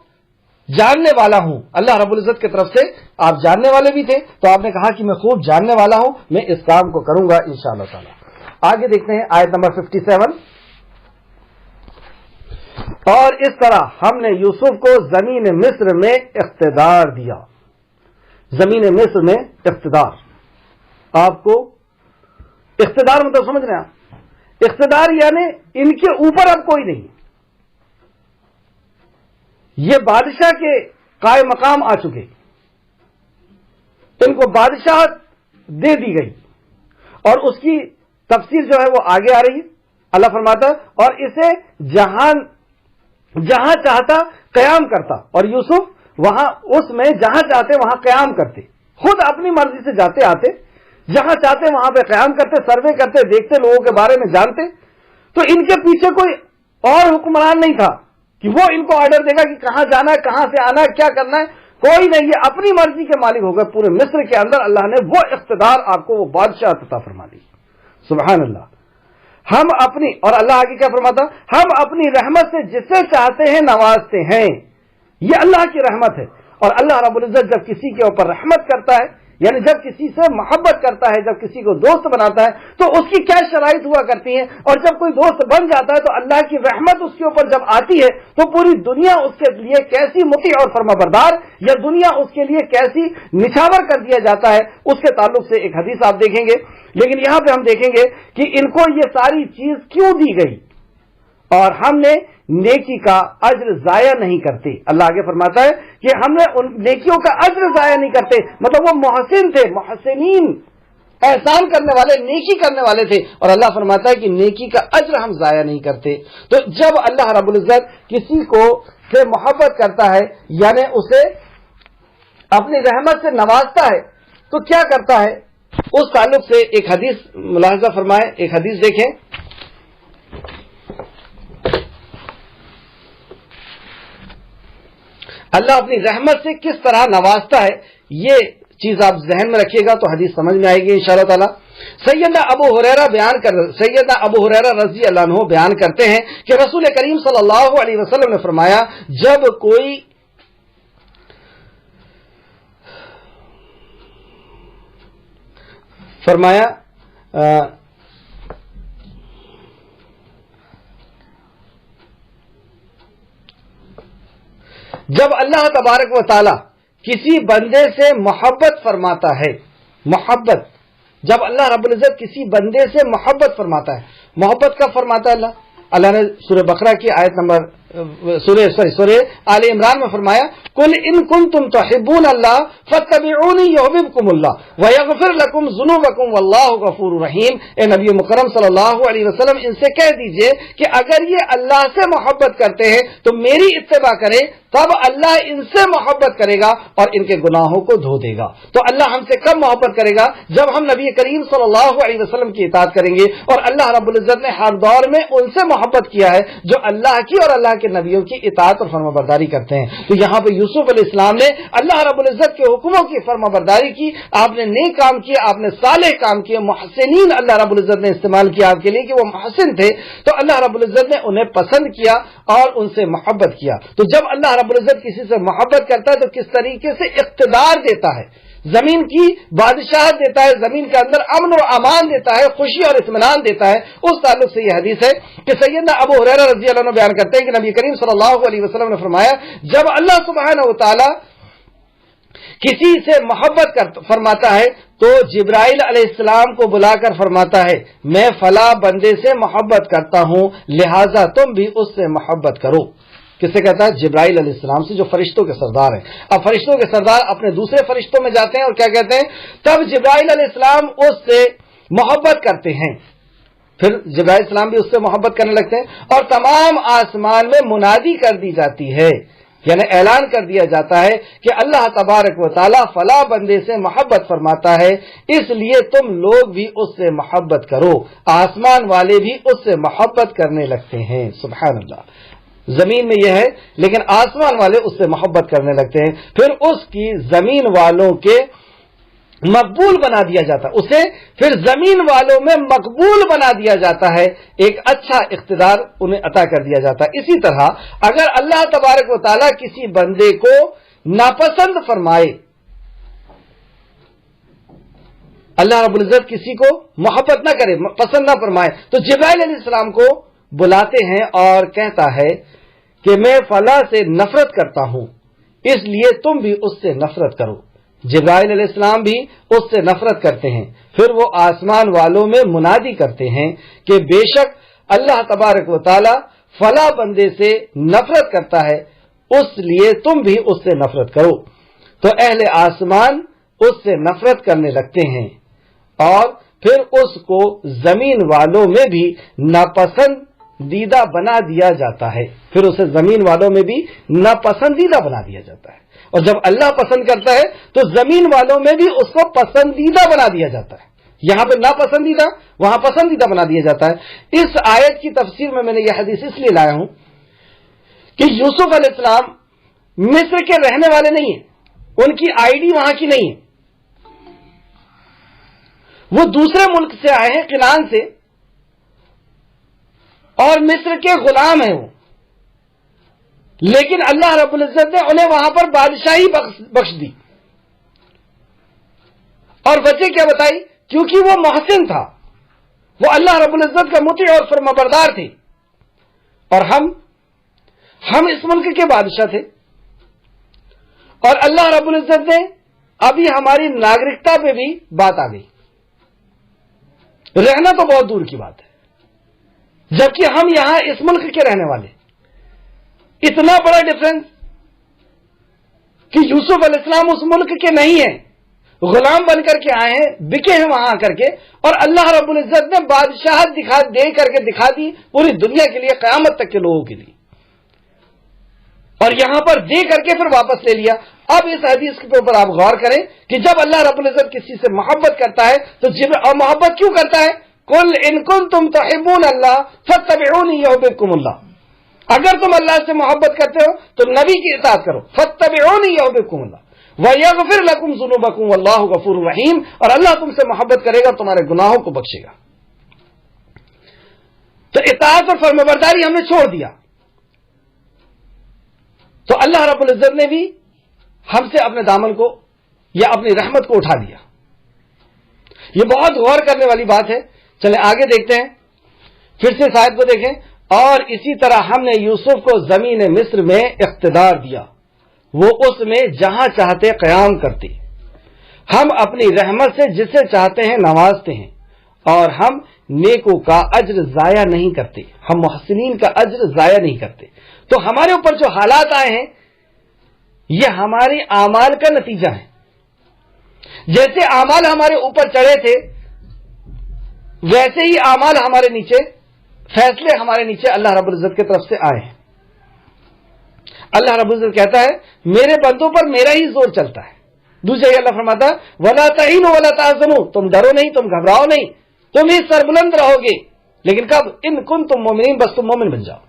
جاننے والا ہوں. اللہ رب العزت کی طرف سے آپ جاننے والے بھی تھے, تو آپ نے کہا کہ میں خوب جاننے والا ہوں, میں اس کام کو کروں گا انشاءاللہ تعالی. آگے دیکھتے ہیں آیت نمبر 57, اور اس طرح ہم نے یوسف کو زمین مصر میں اقتدار دیا. زمین مصر میں اقتدار, آپ کو اقتدار مطلب سمجھ رہے ہیں آپ, اقتدار یعنی ان کے اوپر اب کوئی نہیں, یہ بادشاہ کے قائم مقام آ چکے, ان کو بادشاہت دے دی گئی, اور اس کی تفسیر جو ہے وہ آگے آ رہی ہے. اللہ فرماتا اور اسے جہاں چاہتا قیام کرتا, اور یوسف وہاں اس میں جہاں چاہتے وہاں قیام کرتے, خود اپنی مرضی سے جاتے آتے, جہاں چاہتے وہاں پہ قیام کرتے, سروے کرتے, دیکھتے, لوگوں کے بارے میں جانتے. تو ان کے پیچھے کوئی اور حکمران نہیں تھا کہ وہ ان کو آرڈر دے گا کہ کہاں جانا ہے, کہاں سے آنا ہے, کیا کرنا ہے, کوئی نہیں. یہ اپنی مرضی کے مالک ہو گئے. پورے مصر کے اندر اللہ نے وہ اقتدار آپ کو, وہ بادشاہ عطا فرما دی. سبحان اللہ. ہم اپنی, اور اللہ آگے کیا فرماتا, ہم اپنی رحمت سے جسے چاہتے ہیں نوازتے ہیں. یہ اللہ کی رحمت ہے. اور اللہ رب العزت جب کسی کے اوپر رحمت کرتا ہے, یعنی جب کسی سے محبت کرتا ہے, جب کسی کو دوست بناتا ہے, تو اس کی کیا شرائط ہوا کرتی ہیں. اور جب کوئی دوست بن جاتا ہے تو اللہ کی رحمت اس کے اوپر جب آتی ہے تو پوری دنیا اس کے لیے کیسی مطیع اور فرما بردار, یا دنیا اس کے لیے کیسی نچھاور کر دیا جاتا ہے. اس کے تعلق سے ایک حدیث آپ دیکھیں گے, لیکن یہاں پہ ہم دیکھیں گے کہ ان کو یہ ساری چیز کیوں دی گئی, اور ہم نے نیکی کا اجر ضائع نہیں کرتے. اللہ آگے فرماتا ہے کہ ہم نے ان نیکیوں کا اجر ضائع نہیں کرتے. مطلب وہ محسن تھے, محسنین, احسان کرنے والے, نیکی کرنے والے تھے, اور اللہ فرماتا ہے کہ نیکی کا اجر ہم ضائع نہیں کرتے. تو جب اللہ رب العزت کسی کو سے محبت کرتا ہے, یعنی اسے اپنی رحمت سے نوازتا ہے, تو کیا کرتا ہے؟ اس تعلق سے ایک حدیث ملاحظہ فرمائے, ایک حدیث دیکھیں. اللہ اپنی رحمت سے کس طرح نوازتا ہے, یہ چیز آپ ذہن میں رکھیے گا تو حدیث سمجھ میں آئے گی انشاءاللہ تعالی. سیدنا ابو ہریرہ رضی اللہ عنہ بیان کرتے ہیں کہ رسول کریم صلی اللہ علیہ وسلم نے فرمایا, جب کوئی جب اللہ تبارک و تعالی کسی بندے سے محبت فرماتا ہے, محبت, جب اللہ رب العزت کسی بندے سے محبت فرماتا ہے, محبت کب فرماتا ہے اللہ نے سورہ بقرہ کی آیت نمبر سورہ آل عمران میں فرمایا, قل ان کنتم تحبون اللہ فاتبعونی یحببکم اللہ ویغفر لکم ذنوبکم واللہ غفور رحیم. اے نبی مکرم صلی اللہ علیہ وسلم, ان سے کہہ دیجئے کہ اگر یہ اللہ سے محبت کرتے ہیں تو میری اتباع کریں, تب اللہ ان سے محبت کرے گا اور ان کے گناہوں کو دھو دے گا. تو اللہ ہم سے کب محبت کرے گا؟ جب ہم نبی کریم صلی اللہ علیہ وسلم کی اطاعت کریں گے. اور اللہ رب العزت نے ہر دور میں ان سے محبت کیا ہے جو اللہ کی اور اللہ کے نبیوں کی اطاعت اور فرمانبرداری کرتے ہیں. تو یہاں پہ یوسف علیہ السلام نے اللہ رب العزت کے حکموں کی فرمانبرداری کی, آپ نے نیک کام کیے, آپ نے صالح کام کیے, محسنین اللہ رب العزت نے استعمال کیا آپ کے لیے کہ وہ محسن تھے. تو اللہ رب العزت نے انہیں پسند کیا اور ان سے محبت کیا. تو جب اللہ رب العزت کسی سے محبت کرتا ہے تو کس طریقے سے اقتدار دیتا ہے, زمین کی بادشاہت دیتا ہے, زمین کے اندر امن و امان دیتا ہے, خوشی اور اطمینان دیتا ہے. اس تعلق سے یہ حدیث ہے کہ سیدنا ابو ہریرہ رضی اللہ عنہ بیان کرتے ہیں کہ نبی کریم صلی اللہ علیہ وسلم نے فرمایا, جب اللہ سبحانہ و تعالی کسی سے محبت فرماتا ہے تو جبرائیل علیہ السلام کو بلا کر فرماتا ہے, میں فلاں بندے سے محبت کرتا ہوں, لہذا تم بھی اس سے محبت کرو. کس سے کہتا ہے؟ جبرائیل علیہ السلام سے, جو فرشتوں کے سردار ہیں. اب فرشتوں کے سردار اپنے دوسرے فرشتوں میں جاتے ہیں اور کیا کہتے ہیں؟ تب جبرائیل علیہ السلام اس سے محبت کرتے ہیں, پھر جبرائیل السلام بھی اس سے محبت کرنے لگتے ہیں, اور تمام آسمان میں منادی کر دی جاتی ہے, یعنی اعلان کر دیا جاتا ہے کہ اللہ تبارک و تعالیٰ فلاں بندے سے محبت فرماتا ہے, اس لیے تم لوگ بھی اس سے محبت کرو. آسمان والے بھی اس سے محبت کرنے لگتے ہیں. سبحان اللہ. زمین میں یہ ہے, لیکن آسمان والے اس سے محبت کرنے لگتے ہیں. پھر اس کی زمین والوں کے مقبول بنا دیا جاتا ہے, اسے پھر زمین والوں میں مقبول بنا دیا جاتا ہے, ایک اچھا اقتدار انہیں عطا کر دیا جاتا ہے. اسی طرح اگر اللہ تبارک و تعالیٰ کسی بندے کو ناپسند فرمائے, اللہ رب العزت کسی کو محبت نہ کرے, پسند نہ فرمائے, تو جبرائیل علیہ السلام کو بلاتے ہیں اور کہتا ہے کہ میں فلاں سے نفرت کرتا ہوں, اس لیے تم بھی اس سے نفرت کرو. جبرائیل علیہ السلام بھی اس سے نفرت کرتے ہیں. پھر وہ آسمان والوں میں منادی کرتے ہیں کہ بے شک اللہ تبارک و تعالی فلاں بندے سے نفرت کرتا ہے, اس لیے تم بھی اس سے نفرت کرو. تو اہل آسمان اس سے نفرت کرنے لگتے ہیں اور پھر اس کو زمین والوں میں بھی ناپسندیدہ بنا دیا جاتا ہے, پھر اسے زمین والوں میں بھی ناپسندیدہ بنا دیا جاتا ہے. اور جب اللہ پسند کرتا ہے تو زمین والوں میں بھی اس کو پسندیدہ بنا دیا جاتا ہے. یہاں پہ ناپسندیدہ, وہاں پسندیدہ بنا دیا جاتا ہے. اس آیت کی تفسیر میں نے یہ حدیث اس لیے لایا ہوں کہ یوسف علیہ السلام مصر کے رہنے والے نہیں ہیں, ان کی آئی ڈی وہاں کی نہیں ہے, وہ دوسرے ملک سے آئے ہیں, کنعان سے, اور مصر کے غلام ہیں وہ, لیکن اللہ رب العزت نے انہیں وہاں پر بادشاہی بخش دی. اور وجہ کیا بتائی؟ کیونکہ وہ محسن تھا, وہ اللہ رب العزت کا مطیع اور فرمانبردار تھے, اور ہم اس ملک کے بادشاہ تھے, اور اللہ رب العزت نے ابھی ہماری ناگرکتا پہ بھی بات آ گئی, رہنا تو بہت دور کی بات ہے, جبکہ ہم یہاں اس ملک کے رہنے والے. اتنا بڑا ڈفرنس کہ یوسف علیہ السلام اس ملک کے نہیں ہیں, غلام بن کر کے آئے ہیں, بکے ہیں وہاں آ کر کے, اور اللہ رب العزت نے بادشاہت دے کر کے دکھا دی پوری دنیا کے لیے, قیامت تک کے لوگوں کے لیے, اور یہاں پر دے کر کے پھر واپس لے لیا. اب اس حدیث کے اوپر آپ غور کریں کہ جب اللہ رب العزت کسی سے محبت کرتا ہے تو اور محبت کیوں کرتا ہے؟ قل ان کنتم تحبون اللہ فاتبعونی یحببکم اللہ. اگر تم اللہ سے محبت کرتے ہو تو نبی کی اطاعت کرو. فاتبعونی یحببکم اللہ وَيَغْفِرْ لَكُمْ ذُنُوبَكُمْ وَاللَّهُ غَفُورٌ رَحِيمٌ. اور اللہ تم سے محبت کرے گا, تمہارے گناہوں کو بخشے گا. تو اطاعت اور فرمانبرداری ہم نے چھوڑ دیا, تو اللہ رب العزت نے بھی ہم سے اپنے دامن کو یا اپنی رحمت کو اٹھا لیا. یہ بہت غور کرنے والی بات ہے. چلیں آگے دیکھتے ہیں, پھر سے اس آیت کو دیکھیں. اور اسی طرح ہم نے یوسف کو زمین مصر میں اقتدار دیا, وہ اس میں جہاں چاہتے قیام کرتے. ہم اپنی رحمت سے جسے چاہتے ہیں نوازتے ہیں, اور ہم نیکوں کا اجر ضائع نہیں کرتے, ہم محسنین کا اجر ضائع نہیں کرتے. تو ہمارے اوپر جو حالات آئے ہیں یہ ہمارے اعمال کا نتیجہ ہے. جیسے اعمال ہمارے اوپر چڑھے تھے ویسے ہی اعمال ہمارے نیچے, فیصلے ہمارے نیچے اللہ رب العزت کی طرف سے آئے ہیں. اللہ رب العزت کہتا ہے میرے بندوں پر میرا ہی زور چلتا ہے. دوسرے اللہ فرماتا ہے وَلَا تَهِنُوا وَلَا تَحْزَنُوا, تم ڈرو نہیں, تم گھبراؤ نہیں, تم ہی سربلند رہو گے. لیکن کب؟ ان کنتم مومنین, بس تم مومن بن جاؤ.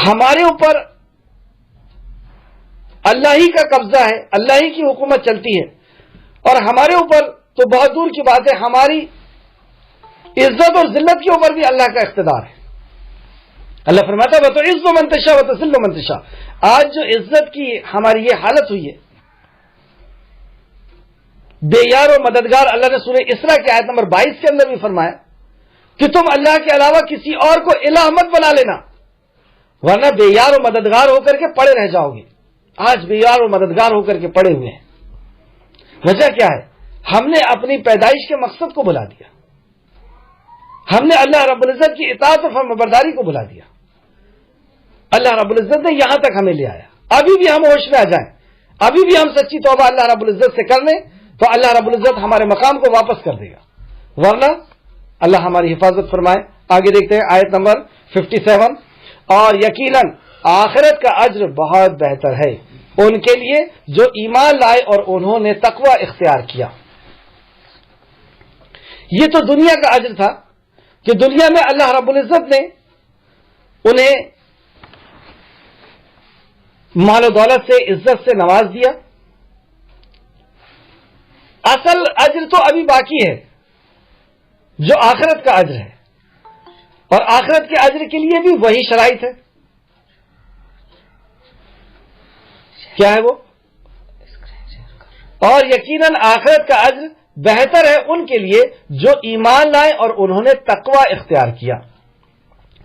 ہمارے اوپر اللہ ہی کا قبضہ ہے, اللہ ہی کی حکومت چلتی ہے, اور ہمارے اوپر تو بہت دور کی بات ہے, ہماری عزت اور ذلت کے اوپر بھی اللہ کا اقتدار ہے. اللہ فرماتا ہے وَتُعِزُّ مَن تَشَاءُ وَتُذِلُّ مَن تَشَاءُ. آج جو عزت کی ہماری یہ حالت ہوئی ہے, بے یار و مددگار, اللہ نے سورہ اسراء کی آیت نمبر 22 کے اندر بھی فرمایا کہ تم اللہ کے علاوہ کسی اور کو الہ مت بنا لینا, ورنہ بے یار و مددگار ہو کر کے پڑے رہ جاؤ گے. آج بے یار و مددگار ہو کر کے پڑے ہوئے ہیں. وجہ کیا ہے؟ ہم نے اپنی پیدائش کے مقصد کو بھلا دیا, ہم نے اللہ رب العزت کی اطاعت و فرمانبرداری کو بھلا دیا. اللہ رب العزت نے یہاں تک ہمیں لے آیا. ابھی بھی ہم ہوش میں آ جائیں, ابھی بھی ہم سچی توبہ اللہ رب العزت سے کر لیں تو اللہ رب العزت ہمارے مقام کو واپس کر دے گا, ورنہ اللہ ہماری حفاظت فرمائے. آگے دیکھتے ہیں آیت نمبر 57. اور یقیناً آخرت کا اجر بہت بہتر ہے ان کے لیے جو ایمان لائے اور انہوں نے تقوی اختیار کیا. یہ تو دنیا کا اجر تھا کہ دنیا میں اللہ رب العزت نے انہیں مال و دولت سے, عزت سے نواز دیا. اصل اجر تو ابھی باقی ہے جو آخرت کا اجر ہے, اور آخرت کے اجر کے لیے بھی وہی شرائط ہے. کیا ہے وہ؟ اور یقیناً آخرت کا اجر بہتر ہے ان کے لیے جو ایمان لائے اور انہوں نے تقوی اختیار کیا.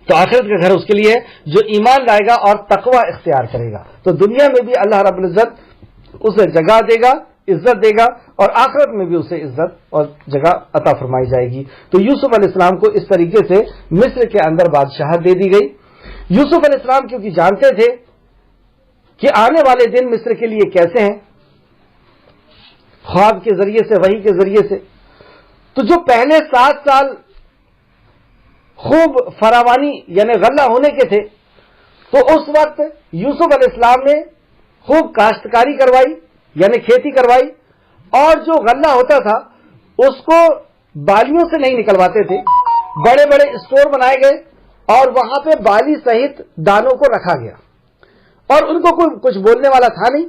تو آخرت کا گھر اس کے لیے ہے جو ایمان لائے گا اور تقوی اختیار کرے گا. تو دنیا میں بھی اللہ رب العزت اسے جگہ دے گا, عزت دے گا, اور آخرت میں بھی اسے عزت اور جگہ عطا فرمائی جائے گی. تو یوسف علیہ السلام کو اس طریقے سے مصر کے اندر بادشاہت دے دی گئی. یوسف علیہ السلام کیونکہ جانتے تھے کہ آنے والے دن مصر کے لیے کیسے ہیں, خواب کے ذریعے سے, وحی کے ذریعے سے, تو جو پہلے 7 سال خوب فراوانی یعنی غلہ ہونے کے تھے, تو اس وقت یوسف علیہ السلام نے خوب کاشتکاری کروائی یعنی کھیتی کروائی, اور جو غلہ ہوتا تھا اس کو بالیوں سے نہیں نکلواتے تھے, بڑے بڑے اسٹور بنائے گئے اور وہاں پہ بالی سہت دانوں کو رکھا گیا, اور ان کو کوئی کچھ بولنے والا تھا نہیں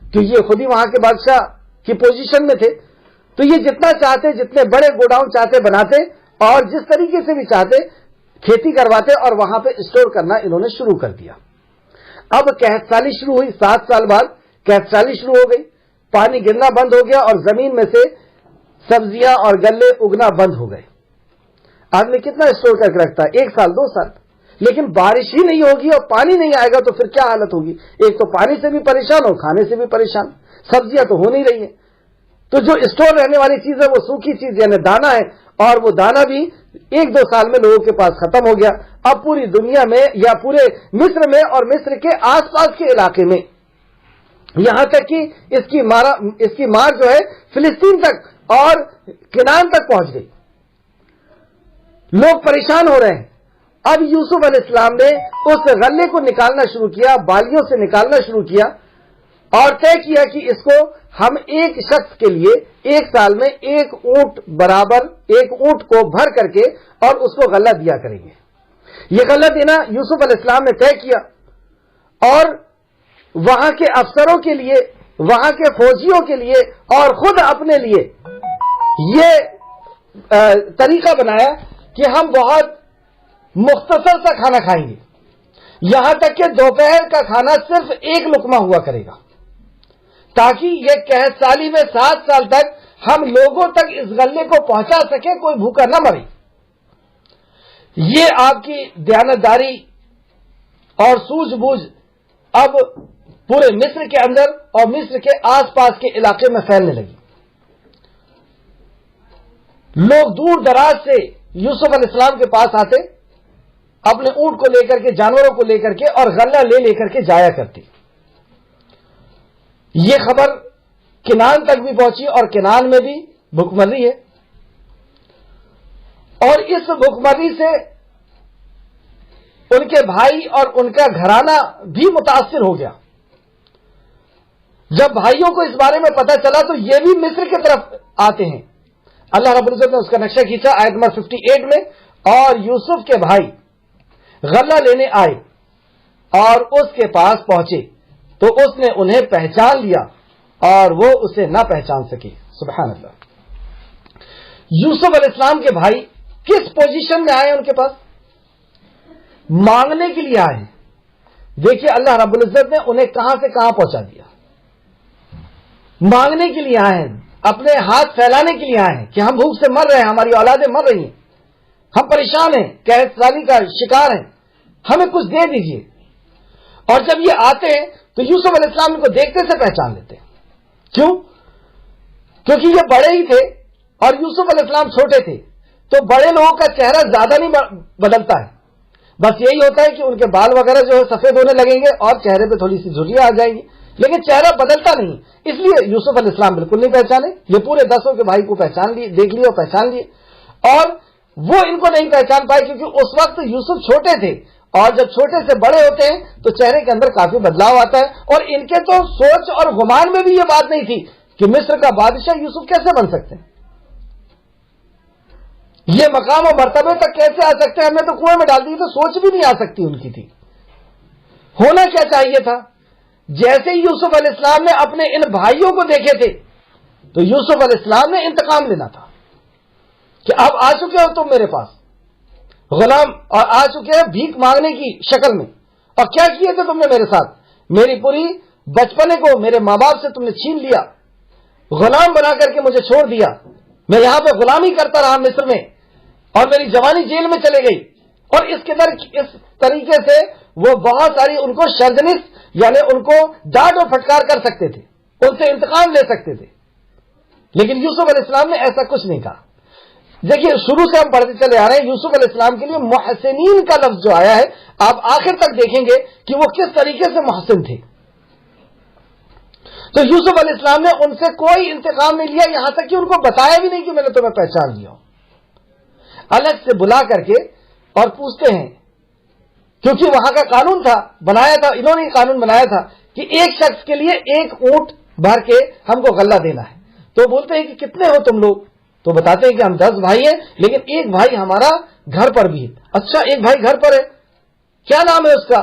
کہ یہ خود ہی وہاں کے بادشاہ کی پوزیشن میں تھے. تو یہ جتنا چاہتے, جتنے بڑے گوڈاؤن چاہتے بناتے, اور جس طریقے سے بھی چاہتے کھیتی کرواتے, اور وہاں پہ اسٹور کرنا انہوں نے شروع کر دیا. اب قحط سالی شروع ہوئی, 7 سال بعد قحط سالی شروع ہو گئی, پانی گرنا بند ہو گیا اور زمین میں سے سبزیاں اور گلے اگنا بند ہو گئے. آدمی کتنا اسٹور کر کے رکھتا ہے, 1 سال 2 سال, لیکن بارش ہی نہیں ہوگی اور پانی نہیں آئے گا تو پھر کیا حالت ہوگی. ایک تو پانی سے بھی پریشان اور کھانے سے بھی پریشان, سبزیاں تو ہو نہیں رہی ہیں. تو جو اسٹور رہنے والی چیز ہے وہ سوکھی چیز یعنی دانا ہے، اور وہ دانا بھی 1-2 سال میں لوگوں کے پاس ختم ہو گیا۔ اب پوری دنیا میں یا پورے مصر میں اور مصر کے آس پاس کے علاقے میں، یہاں تک کہ اس کی مار جو ہے فلسطین تک اور کنعان تک پہنچ گئی۔ لوگ پریشان ہو رہے ہیں۔ اب یوسف علیہ السلام نے اس غلے کو نکالنا شروع کیا، بالیوں سے نکالنا شروع کیا، اور طے کیا کہ اس کو ہم ایک شخص کے لیے 1 سال میں 1 اونٹ برابر 1 اونٹ کو بھر کر کے اور اس کو غلہ دیا کریں گے۔ یہ غلہ دینا یوسف علیہ السلام نے طے کیا، اور وہاں کے افسروں کے لیے، وہاں کے فوجیوں کے لیے اور خود اپنے لیے یہ طریقہ بنایا کہ ہم بہت مختصر سا کھانا کھائیں گے، یہاں تک کہ دوپہر کا کھانا صرف 1 لقمہ ہوا کرے گا، تاکہ یہ قحط سالی میں 7 سال تک ہم لوگوں تک اس غلے کو پہنچا سکے، کوئی بھوکا نہ مرے۔ یہ آپ کی دیانتداری اور سوجھ بوجھ اب پورے مصر کے اندر اور مصر کے آس پاس کے علاقے میں پھیلنے لگی۔ لوگ دور دراز سے یوسف علیہ السلام کے پاس آتے، اپنے اونٹ کو لے کر کے، جانوروں کو لے کر کے، اور غلہ لے کر کے جایا کرتے۔ یہ خبر کنعان تک بھی پہنچی، اور کنعان میں بھی بھوکمری ہے، اور اس بھوکمری سے ان کے بھائی اور ان کا گھرانہ بھی متاثر ہو گیا۔ جب بھائیوں کو اس بارے میں پتہ چلا تو یہ بھی مصر کی طرف آتے ہیں۔ اللہ رب العزت نے اس کا نقشہ کھینچا آیت نمبر 58 میں، اور یوسف کے بھائی غلہ لینے آئے اور اس کے پاس پہنچے تو اس نے انہیں پہچان لیا اور وہ اسے نہ پہچان سکے۔ سبحان اللہ۔ یوسف علیہ السلام کے بھائی کس پوزیشن میں آئے؟ ان کے پاس مانگنے کے لیے آئے۔ دیکھیے اللہ رب العزت نے انہیں کہاں سے کہاں پہنچا دیا۔ مانگنے کے لیے آئے ہیں، اپنے ہاتھ پھیلانے کے لیے آئے ہیں کہ ہم بھوک سے مر رہے ہیں، ہماری اولادیں مر رہی ہیں، ہم پریشان ہیں، قحط سالی کا شکار ہیں، ہمیں کچھ دے دیجیے۔ اور جب یہ آتے ہیں تو یوسف علیہ السلام ان کو دیکھتے سے پہچان لیتے ہیں۔ کیوں؟ کیونکہ یہ بڑے ہی تھے اور یوسف علیہ السلام چھوٹے تھے، تو بڑے لوگوں کا چہرہ زیادہ نہیں بدلتا ہے، بس یہی ہوتا ہے کہ ان کے بال وغیرہ جو ہے سفید ہونے لگیں گے اور چہرے پہ تھوڑی سی جھریاں آ جائیں گی، لیکن چہرہ بدلتا نہیں۔ اس لیے یوسف علیہ السلام بالکل نہیں پہچانے۔ یہ پورے 10 کے بھائی کو پہچان لیے، دیکھ لیے اور پہچان لیے، اور وہ ان کو نہیں پہچان پائے کیونکہ اس وقت یوسف چھوٹے تھے، اور جب چھوٹے سے بڑے ہوتے ہیں تو چہرے کے اندر کافی بدلاؤ آتا ہے۔ اور ان کے تو سوچ اور گمان میں بھی یہ بات نہیں تھی کہ مصر کا بادشاہ یوسف کیسے بن سکتے ہیں، یہ مقام و مرتبے تک کیسے آ سکتے ہیں، ہمیں تو کنویں میں ڈال دی، تو سوچ بھی نہیں آ سکتی ان کی تھی۔ ہونا کیا چاہیے تھا؟ جیسے ہی یوسف علیہ السلام نے اپنے ان بھائیوں کو دیکھے تھے تو یوسف علیہ السلام نے انتقام لینا تھا کہ اب آ چکے ہو تم میرے پاس غلام، اور آ چکے ہیں بھیک مانگنے کی شکل میں، اور کیا کیے تھے تم نے میرے ساتھ؟ میری پوری بچپنے کو میرے ماں باپ سے تم نے چھین لیا، غلام بنا کر کے مجھے چھوڑ دیا، میں یہاں پہ غلامی کرتا رہا مصر میں، اور میری جوانی جیل میں چلے گئی۔ اور اس طریقے سے وہ بہت ساری ان کو شرجنس یعنی ان کو ڈانٹ و پھٹکار کر سکتے تھے، ان سے انتقام لے سکتے تھے، لیکن یوسف علیہ السلام نے ایسا کچھ نہیں کہا۔ دیکھیے شروع سے ہم پڑھتے چلے آ رہے ہیں، یوسف علیہ السلام کے لیے محسنین کا لفظ جو آیا ہے آپ آخر تک دیکھیں گے کہ وہ کس طریقے سے محسن تھے۔ تو یوسف علیہ السلام نے ان سے کوئی انتقام نہیں لیا، یہاں تک کہ ان کو بتایا بھی نہیں کہ میں نے تمہیں پہچان لیا۔ الگ سے بلا کر کے اور پوچھتے ہیں، کیونکہ وہاں کا قانون تھا، بنایا تھا انہوں نے، قانون بنایا تھا کہ ایک شخص کے لیے 1 اونٹ بھر کے ہم کو غلہ دینا ہے۔ تو بولتے ہیں کہ کتنے ہو تم لوگ؟ تو بتاتے ہیں کہ ہم 10 بھائی ہیں، لیکن ایک بھائی ہمارا گھر پر بھی ہے۔ اچھا ایک بھائی گھر پر ہے، کیا نام ہے اس کا؟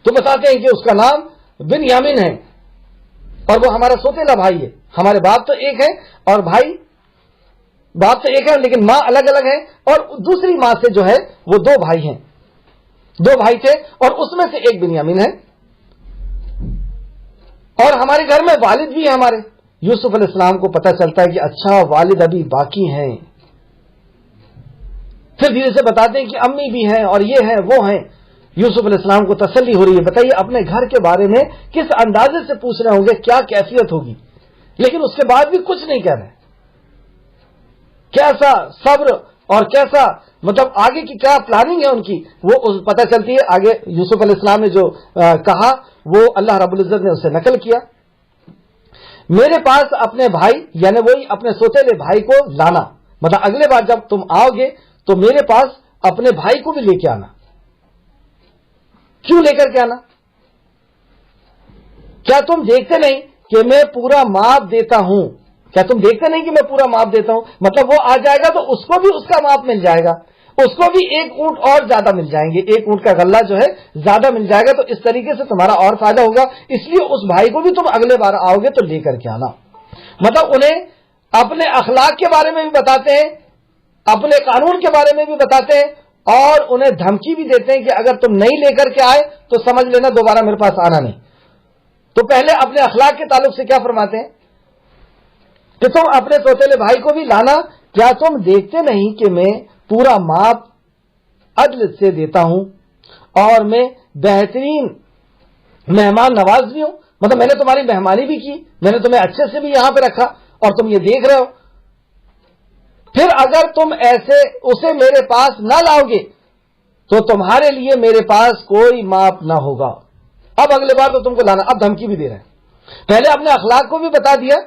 تو بتاتے ہیں کہ اس کا نام بنیامین ہے، اور وہ ہمارا سوتیلا بھائی ہے، ہمارے باپ تو ایک ہے اور بھائی باپ تو ایک ہے لیکن ماں الگ الگ ہے، اور دوسری ماں سے جو ہے وہ 2 بھائی ہیں، 2 بھائی تھے اور اس میں سے ایک بنیامین ہے، اور ہمارے گھر میں والد بھی ہے ہمارے۔ یوسف علیہ السلام کو پتہ چلتا ہے کہ اچھا والد ابھی باقی ہیں، پھر دھیرے سے بتاتے ہیں کہ امی بھی ہیں اور یہ ہیں وہ ہیں۔ یوسف علیہ السلام کو تسلی ہو رہی ہے، بتائیے اپنے گھر کے بارے میں کس اندازے سے پوچھ رہے ہوں گے، کیا کیفیت ہوگی، لیکن اس کے بعد بھی کچھ نہیں کہہ رہے. کیسا صبر اور کیسا مطلب آگے کی کیا پلاننگ ہے ان کی وہ پتہ چلتی ہے. آگے یوسف علیہ السلام نے جو کہا وہ اللہ رب العزت نے اسے نقل کیا. میرے پاس اپنے بھائی یعنی وہی اپنے سوتیلے بھائی کو لانا، مطلب اگلے بار جب تم آؤ گے تو میرے پاس اپنے بھائی کو بھی لے کے آنا. کیوں لے کر کے آنا؟ کیا تم دیکھتے نہیں کہ میں پورا ماپ دیتا ہوں؟ کیا تم دیکھتے نہیں کہ میں پورا ماپ دیتا ہوں؟ مطلب وہ آ جائے گا تو اس کو بھی اس کا ماپ مل جائے گا، اس کو بھی ایک اونٹ اور زیادہ مل جائیں گے، ایک اونٹ کا غلہ جو ہے زیادہ مل جائے گا. تو اس طریقے سے تمہارا اور فائدہ ہوگا. اس لیے اس بھائی کو بھی تم اگلے بار آؤ گے تو لے کر کے آنا. مطلب انہیں اپنے اخلاق کے بارے میں بھی بتاتے ہیں، اپنے قانون کے بارے میں بھی بتاتے ہیں، اور انہیں دھمکی بھی دیتے ہیں کہ اگر تم نہیں لے کر کے آئے تو سمجھ لینا دوبارہ میرے پاس آنا نہیں. تو پہلے اپنے اخلاق کے تعلق سے کیا فرماتے ہیں کہ تم اپنے سوتیلے بھائی کو بھی لانا. کیا تم دیکھتے نہیں کہ میں پورا ماپ عدل سے دیتا ہوں اور میں بہترین مہمان نواز بھی ہوں؟ مطلب میں نے تمہاری مہمانی بھی کی، میں نے تمہیں اچھے سے بھی یہاں پہ رکھا اور تم یہ دیکھ رہے ہو. پھر اگر تم ایسے اسے میرے پاس نہ لاؤ گے تو تمہارے لیے میرے پاس کوئی ماپ نہ ہوگا. اب اگلے بار تو تم کو لانا. اب دھمکی بھی دے رہے ہیں. پہلے اپنے اخلاق کو بھی بتا دیا،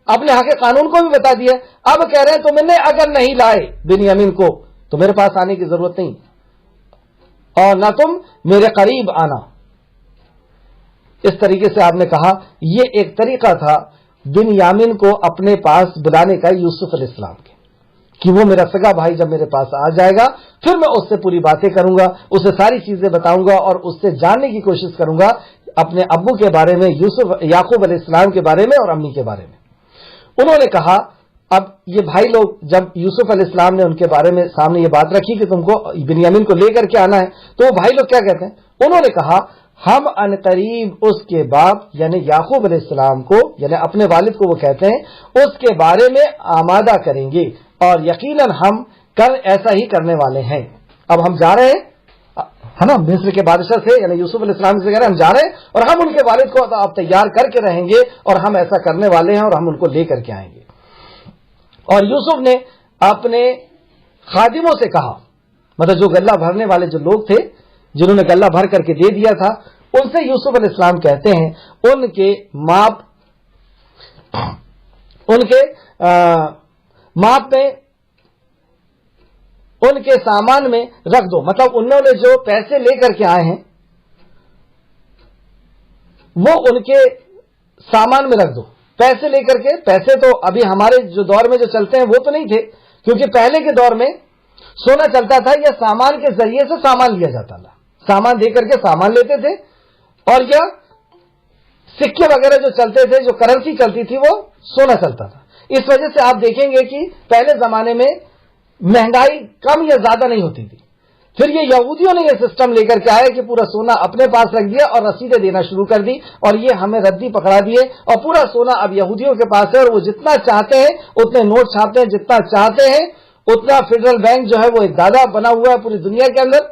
اپنے حق قانون کو بھی بتا دیا. اب کہہ رہے ہیں تم نے اگر نہیں لائے بنیامین کو تو میرے پاس آنے کی ضرورت نہیں اور نہ تم میرے قریب آنا. اس طریقے سے آپ نے کہا یہ ایک طریقہ تھا بنیامین کو اپنے پاس بلانے کا یوسف علیہ السلام کے، کہ وہ میرا سگا بھائی جب میرے پاس آ جائے گا پھر میں اس سے پوری باتیں کروں گا، اسے ساری چیزیں بتاؤں گا اور اس سے جاننے کی کوشش کروں گا اپنے ابو کے بارے میں، یعقوب علیہ السلام کے بارے میں اور امی کے بارے میں. انہوں نے کہا اب یہ بھائی لوگ جب یوسف علیہ السلام نے ان کے بارے میں سامنے یہ بات رکھی کہ تم کو بنیامین کو لے کر کے آنا ہے، تو وہ بھائی لوگ کیا کہتے ہیں؟ انہوں نے کہا ہم عنقریب اس کے باپ یعنی یعقوب علیہ السلام کو یعنی اپنے والد کو وہ کہتے ہیں اس کے بارے میں آمادہ کریں گے اور یقیناً ہم کل ایسا ہی کرنے والے ہیں. اب ہم جا رہے ہیں ہے نا مصر کے بادشاہ سے یعنی یوسف علیہ السلام سے کہہ رہے ہیں ہم جا رہے ہیں اور ہم ان کے والد کو آپ تیار کر کے رہیں گے اور ہم ایسا کرنے والے ہیں اور ہم ان کو لے کر کے آئیں گے. اور یوسف نے اپنے خادموں سے کہا، مطلب جو غلہ بھرنے والے جو لوگ تھے جنہوں نے غلہ بھر کر کے دے دیا تھا، ان سے یوسف علیہ السلام کہتے ہیں ان کے ماپ میں ان کے سامان میں رکھ دو. مطلب انہوں نے جو پیسے لے کر کے آئے ہیں وہ ان کے سامان میں رکھ دو. پیسے لے کر کے، پیسے تو ابھی ہمارے جو دور میں جو چلتے ہیں وہ تو نہیں تھے، کیونکہ پہلے کے دور میں سونا چلتا تھا یا سامان کے ذریعے سے سامان لیا جاتا تھا. سامان دے کر کے سامان لیتے تھے اور یا سکے وغیرہ جو چلتے تھے، جو کرنسی چلتی تھی وہ سونا چلتا تھا. اس وجہ سے آپ دیکھیں گے کہ پہلے زمانے میں مہنگائی کم یا زیادہ نہیں ہوتی تھی. پھر یہ یہودیوں نے یہ سسٹم لے کر کے آئے کہ پورا سونا اپنے پاس رکھ دیا اور رسیدیں دینا شروع کر دی اور یہ ہمیں ردی پکڑا دیے اور پورا سونا اب یہودیوں کے پاس ہے اور وہ جتنا چاہتے ہیں اتنے نوٹ چھاپتے ہیں، جتنا چاہتے ہیں اتنا فیڈرل بینک جو ہے وہ ایک دادا بنا ہوا ہے پوری دنیا کے اندر،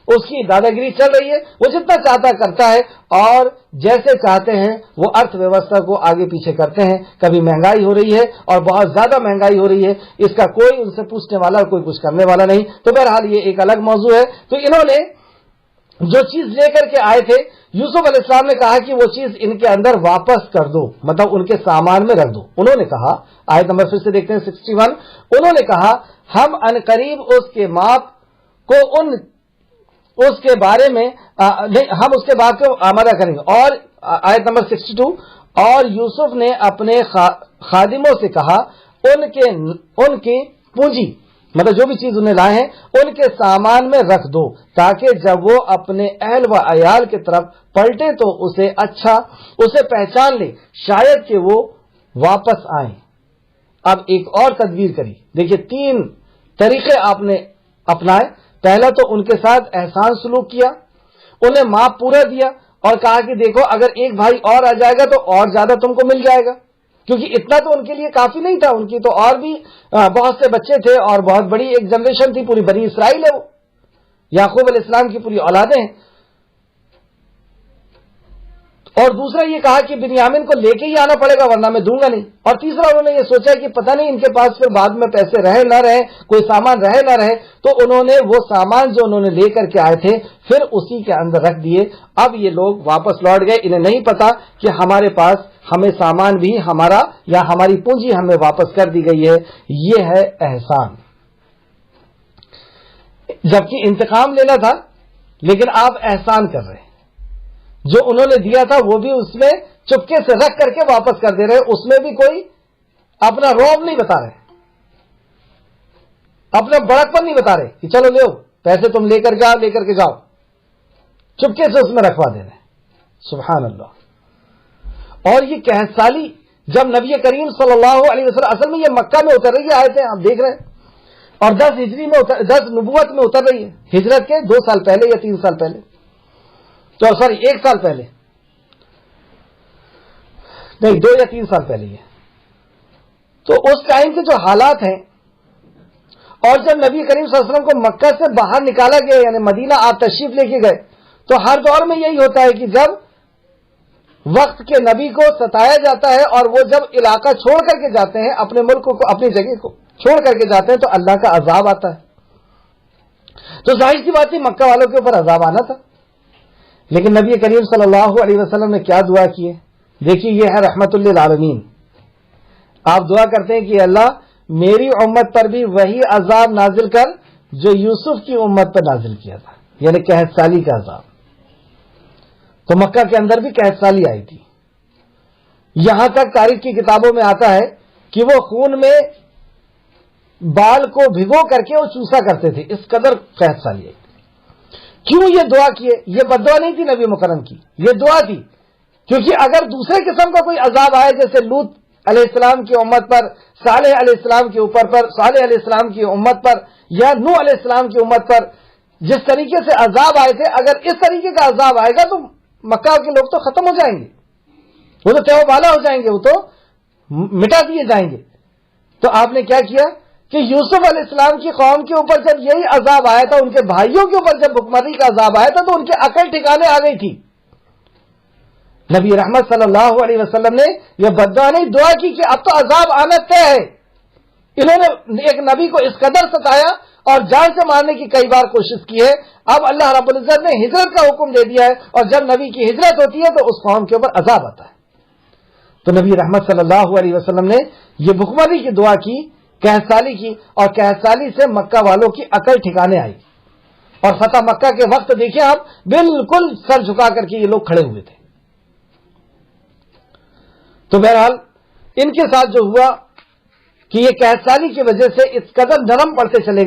اس کی دادا گیری چل رہی ہے، وہ جتنا چاہتا کرتا ہے اور جیسے چاہتے ہیں وہ ارتھ ویوستھا کو آگے پیچھے کرتے ہیں. کبھی مہنگائی ہو رہی ہے اور بہت زیادہ مہنگائی ہو رہی ہے، اس کا کوئی ان سے پوچھنے والا اور کوئی کچھ کرنے والا نہیں. تو بہرحال یہ ایک الگ موضوع ہے. تو انہوں نے جو چیز لے کر کے آئے تھے یوسف علیہ السلام نے کہا کہ وہ چیز ان کے اندر واپس کر دو، مطلب ان کے سامان میں رکھ دو. انہوں نے کہا، آیت نمبر پھر سے دیکھتے ہیں 61، انہوں نے کہا ہم عنقریب اس کے ماپ کو اس کے بارے میں ہم اس کے بعد کو آمادہ کریں گے. اور آیت نمبر 62، اور یوسف نے اپنے خادموں سے کہا ان کی پونجی مطلب جو بھی چیز انہیں لائے ہیں ان کے سامان میں رکھ دو تاکہ جب وہ اپنے اہل و عیال کی طرف پلٹے تو اسے پہچان لے، شاید کہ وہ واپس آئیں. اب ایک اور تدبیر کری. دیکھیے 3 طریقے آپ نے اپنائے. پہلا تو ان کے ساتھ احسان سلوک کیا، انہیں ماپ پورا دیا اور کہا کہ دیکھو اگر ایک بھائی اور آ جائے گا تو اور زیادہ تم کو مل جائے گا، کیونکہ اتنا تو ان کے لیے کافی نہیں تھا. ان کی تو اور بھی بہت سے بچے تھے اور بہت بڑی ایک جنریشن تھی، پوری بنی اسرائیل ہے، وہ یعقوب علیہ السلام کی پوری اولادیں ہیں. اور دوسرا یہ کہا کہ بنیامین کو لے کے ہی آنا پڑے گا ورنہ میں دوں گا نہیں. اور تیسرا انہوں نے یہ سوچا کہ پتہ نہیں ان کے پاس پھر بعد میں پیسے رہے نہ رہے, کوئی سامان رہے نہ رہے, تو انہوں نے وہ سامان جو انہوں نے لے کر کے آئے تھے پھر اسی کے اندر رکھ دیے. اب یہ لوگ واپس لوٹ گئے, انہیں نہیں پتا کہ ہمارے پاس ہمیں سامان بھی ہمارا یا ہماری پونجی ہمیں واپس کر دی گئی ہے. یہ ہے احسان. جبکہ انتقام لینا تھا لیکن آپ احسان کر رہے ہیں. جو انہوں نے دیا تھا وہ بھی اس میں چپکے سے رکھ کر کے واپس کر دے رہے, اس میں بھی کوئی اپنا رعب نہیں بتا رہے, اپنا بڑکپن نہیں بتا رہے کہ چلو لو پیسے تم لے کر کے جاؤ, چپکے سے اس میں رکھوا دے رہے. سبحان اللہ. اور یہ قحط سالی جب نبی کریم صلی اللہ علیہ وسلم, اصل میں یہ مکہ میں اتر رہی ہے آیتیں آپ دیکھ رہے ہیں, اور 10 ہجری میں 10 نبوت میں اتر رہی ہے, ہجرت کے 2 سال پہلے یا 3 سال پہلے, تو سوری 1 سال پہلے نہیں 2 یا 3 سال پہلے. یہ تو اس ٹائم کے جو حالات ہیں, اور جب نبی کریم صلی اللہ علیہ وسلم کو مکہ سے باہر نکالا گیا یعنی مدینہ آپ تشریف لے کے گئے, تو ہر دور میں یہی ہوتا ہے کہ جب وقت کے نبی کو ستایا جاتا ہے اور وہ جب علاقہ چھوڑ کر کے جاتے ہیں, اپنے ملک کو اپنی جگہ کو چھوڑ کر کے جاتے ہیں, تو اللہ کا عذاب آتا ہے. تو ظاہر سی بات ہے مکہ والوں کے اوپر عذاب آنا تھا, لیکن نبی کریم صلی اللہ علیہ وسلم نے کیا دعا کی ہے. دیکھیے یہ ہے رحمت للعالمین. آپ دعا کرتے ہیں کہ اللہ میری امت پر بھی وہی عذاب نازل کر جو یوسف کی امت پر نازل کیا تھا, یعنی قحط سالی کا عذاب. تو مکہ کے اندر بھی قحط سالی آئی تھی. یہاں تک تاریخ کی کتابوں میں آتا ہے کہ وہ خون میں بال کو بھگو کر کے وہ چوسا کرتے تھے, اس قدر قحط سالی آئی. کیوں یہ دعا کیے؟ یہ بد دعا نہیں تھی نبی مکرم کی, یہ دعا تھی. کیونکہ اگر دوسرے قسم کا کوئی عذاب آئے جیسے لوط علیہ السلام کی امت پر, صالح علیہ السلام کے اوپر پر, صالح علیہ السلام کی امت پر, یا نوح علیہ السلام کی امت پر جس طریقے سے عذاب آئے تھے, اگر اس طریقے کا عذاب آئے گا تو مکہ کے لوگ تو ختم ہو جائیں گے, وہ تو تیو بالا ہو جائیں گے, وہ تو مٹا دیے جائیں گے. تو آپ نے کیا کیا کہ یوسف علیہ السلام کی قوم کے اوپر جب یہی عذاب آیا تھا, ان کے بھائیوں کے اوپر جب بھکمری کا عذاب آیا تھا, تو ان کے عقل ٹھکانے آ گئی تھی. نبی رحمت صلی اللہ علیہ وسلم نے یہ بددعا نہیں دعا کی کہ اب تو عذاب آنا طے ہے. انہوں نے ایک نبی کو اس قدر ستایا اور جان سے مارنے کی کئی بار کوشش کی ہے. اب اللہ رب العزت نے ہجرت کا حکم دے دیا ہے, اور جب نبی کی ہجرت ہوتی ہے تو اس قوم کے اوپر عذاب آتا ہے. تو نبی رحمت صلی اللہ علیہ وسلم نے یہ بھکمری کی دعا کی, قحط سالی کی, اور قحط سالی سے مکہ والوں کی عقل ٹھکانے آئی. اور فتح مکہ کے وقت دیکھیں آپ, بالکل سر جھکا کر کے یہ لوگ کھڑے ہوئے تھے. تو بہرحال ان کے ساتھ جو ہوا کہ یہ قحط سالی کی وجہ سے اس قدر نرم پڑتے چلے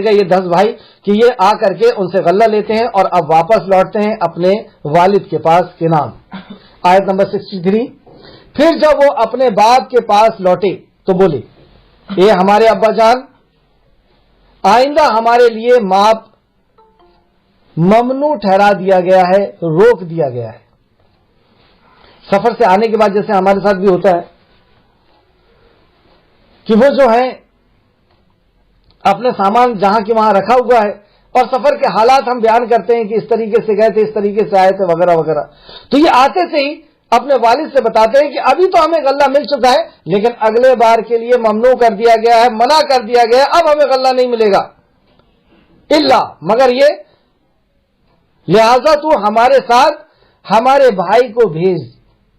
گئے یہ 10 بھائی کہ یہ آ کر کے ان سے غلہ لیتے ہیں اور اب واپس لوٹتے ہیں اپنے والد کے پاس کنان. آیت نمبر 63. پھر جب وہ اپنے باپ کے پاس لوٹے تو بولے, اے ہمارے ابا جان, آئندہ ہمارے لیے ماپ ممنوع ٹھہرا دیا گیا ہے, روک دیا گیا ہے. سفر سے آنے کے بعد جیسے ہمارے ساتھ بھی ہوتا ہے کہ وہ جو ہے اپنے سامان جہاں کی وہاں رکھا ہوا ہے, اور سفر کے حالات ہم بیان کرتے ہیں کہ اس طریقے سے گئے تھے, اس طریقے سے آئے تھے, وغیرہ وغیرہ. تو یہ آتے سے ہی اپنے والد سے بتاتے ہیں کہ ابھی تو ہمیں غلہ مل چکا ہے, لیکن اگلے بار کے لیے ممنوع کر دیا گیا ہے, منع کر دیا گیا ہے, اب ہمیں غلہ نہیں ملے گا الا مگر یہ, لہذا تو ہمارے ساتھ ہمارے بھائی کو بھیج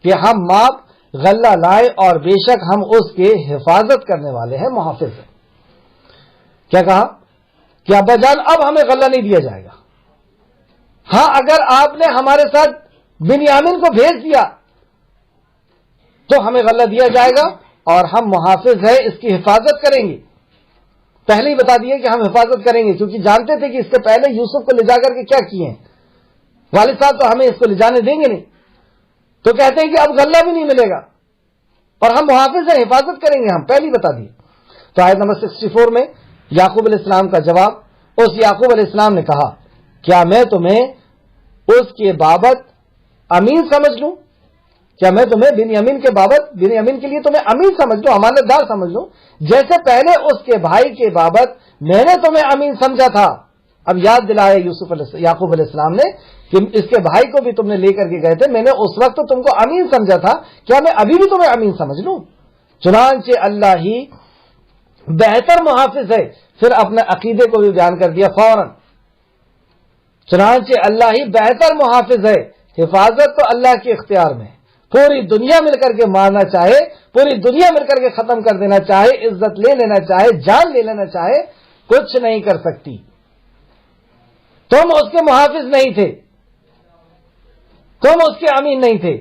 کہ ہم ماپ غلہ لائے, اور بے شک ہم اس کے حفاظت کرنے والے ہیں, محافظ ہیں. کیا کہا کہ ابا جان اب ہمیں غلہ نہیں دیا جائے گا, ہاں اگر آپ نے ہمارے ساتھ بنیامین کو بھیج دیا تو ہمیں غلہ دیا جائے گا, اور ہم محافظ ہیں, اس کی حفاظت کریں گے. پہلے ہی بتا دیے کہ ہم حفاظت کریں گے, کیونکہ جانتے تھے کہ اس سے پہلے یوسف کو لے جا کر کے کیا کیے ہیں, والد صاحب تو ہمیں اس کو لے جانے دیں گے نہیں. تو کہتے ہیں کہ اب غلہ بھی نہیں ملے گا, اور ہم محافظ ہیں, حفاظت کریں گے, ہم پہلے ہی بتا دیے. تو آیت نمبر 64 میں یعقوب علیہ السلام کا جواب, اس یعقوب علیہ السلام نے کہا, کیا میں تمہیں اس کے بابت امین سمجھ لوں؟ کیا میں تمہیں بنیامین کے بابت, بنیامین کے لیے تمہیں امین سمجھ لوں, امانت دار سمجھ لوں, جیسے پہلے اس کے بھائی کے بابت میں نے تمہیں امین سمجھا تھا. اب یاد دلایا یعقوب علیہ السلام نے کہ اس کے بھائی کو بھی تم نے لے کر کے گئے تھے، میں نے اس وقت تو تم کو امین سمجھا تھا، کیا میں ابھی بھی تمہیں امین سمجھ لوں؟ چنانچہ اللہ ہی بہتر محافظ ہے، پھر اپنے عقیدے کو بھی بیان کر دیا فوراً. چنانچہ اللہ ہی بہتر محافظ ہے، حفاظت تو اللہ کے اختیار میں. پوری دنیا مل کر کے مارنا چاہے، پوری دنیا مل کر کے ختم کر دینا چاہے، عزت لے لینا چاہے، جان لے لینا چاہے، کچھ نہیں کر سکتی. تم اس کے محافظ نہیں تھے، تم اس کے امین نہیں تھے،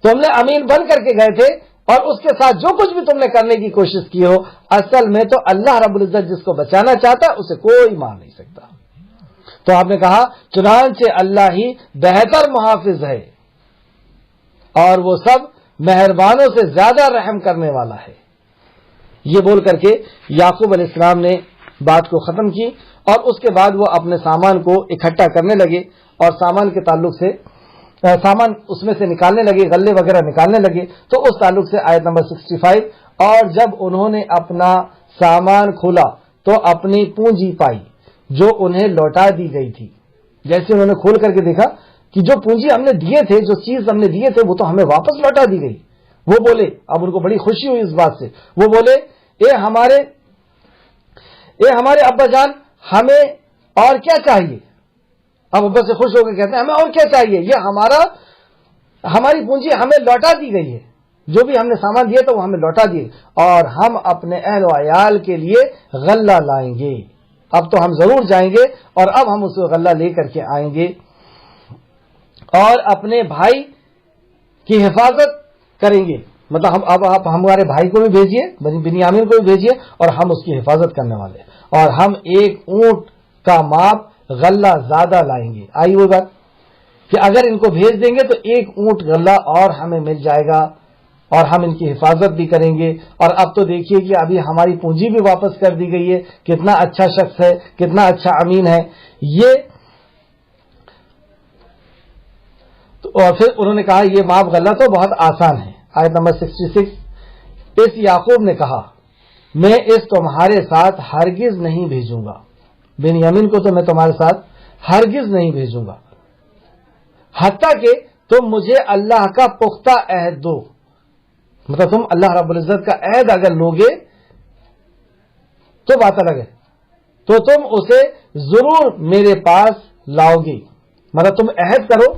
تم نے امین بن کر کے گئے تھے، اور اس کے ساتھ جو کچھ بھی تم نے کرنے کی کوشش کی ہو، اصل میں تو اللہ رب العزت جس کو بچانا چاہتا ہے اسے کوئی مار نہیں سکتا. تو آپ نے کہا چنانچہ اللہ ہی بہتر محافظ ہے اور وہ سب مہربانوں سے زیادہ رحم کرنے والا ہے. یہ بول کر کے یعقوب علیہ السلام نے بات کو ختم کی، اور اس کے بعد وہ اپنے سامان کو اکٹھا کرنے لگے، اور سامان کے تعلق سے سامان اس میں سے نکالنے لگے، غلے وغیرہ نکالنے لگے. تو اس تعلق سے آیت نمبر 65، اور جب انہوں نے اپنا سامان کھولا تو اپنی پونجی پائی جو انہیں لوٹا دی گئی تھی. جیسے انہوں نے کھول کر کے دیکھا کہ جو پونجی ہم نے دیے تھے، جو چیز ہم نے دیے تھے، وہ تو ہمیں واپس لوٹا دی گئی. وہ بولے، اب ان کو بڑی خوشی ہوئی اس بات سے، وہ بولے اے ہمارے ابا جان، ہمیں اور کیا چاہیے؟ اب ابا سے خوش ہو کے کہتے ہیں ہمیں اور کیا چاہیے، یہ ہماری پونجی ہمیں لوٹا دی گئی ہے، جو بھی ہم نے سامان دیا تھا وہ ہمیں لوٹا دیے، اور ہم اپنے اہل و عیال کے لیے غلہ لائیں گے. اب تو ہم ضرور جائیں گے اور اب ہم اسے غلہ لے کر کے آئیں گے، اور اپنے بھائی کی حفاظت کریں گے. مطلب اب آپ ہمارے بھائی کو بھی بھیجیے، بنیامین کو بھی بھیجیے، اور ہم اس کی حفاظت کرنے والے، اور ہم ایک اونٹ کا ماپ غلہ زیادہ لائیں گے. آئی وہ بات کہ اگر ان کو بھیج دیں گے تو ایک اونٹ غلہ اور ہمیں مل جائے گا، اور ہم ان کی حفاظت بھی کریں گے. اور اب تو دیکھیے کہ ابھی ہماری پونجی بھی واپس کر دی گئی ہے، کتنا اچھا شخص ہے، کتنا اچھا امین ہے یہ. اور پھر انہوں نے کہا یہ ماپ غلہ تو بہت آسان ہے. آیت نمبر 66، اس یعقوب نے کہا میں اس تمہارے ساتھ ہرگز نہیں بھیجوں گا، بنیامین کو تو میں تمہارے ساتھ ہرگز نہیں بھیجوں گا، حتیٰ کہ تم مجھے اللہ کا پختہ عہد دو. مطلب تم اللہ رب العزت کا عہد اگر لوگے تو بات الگ ہے، تو تم اسے ضرور میرے پاس لاؤ گے. مطلب تم عہد کرو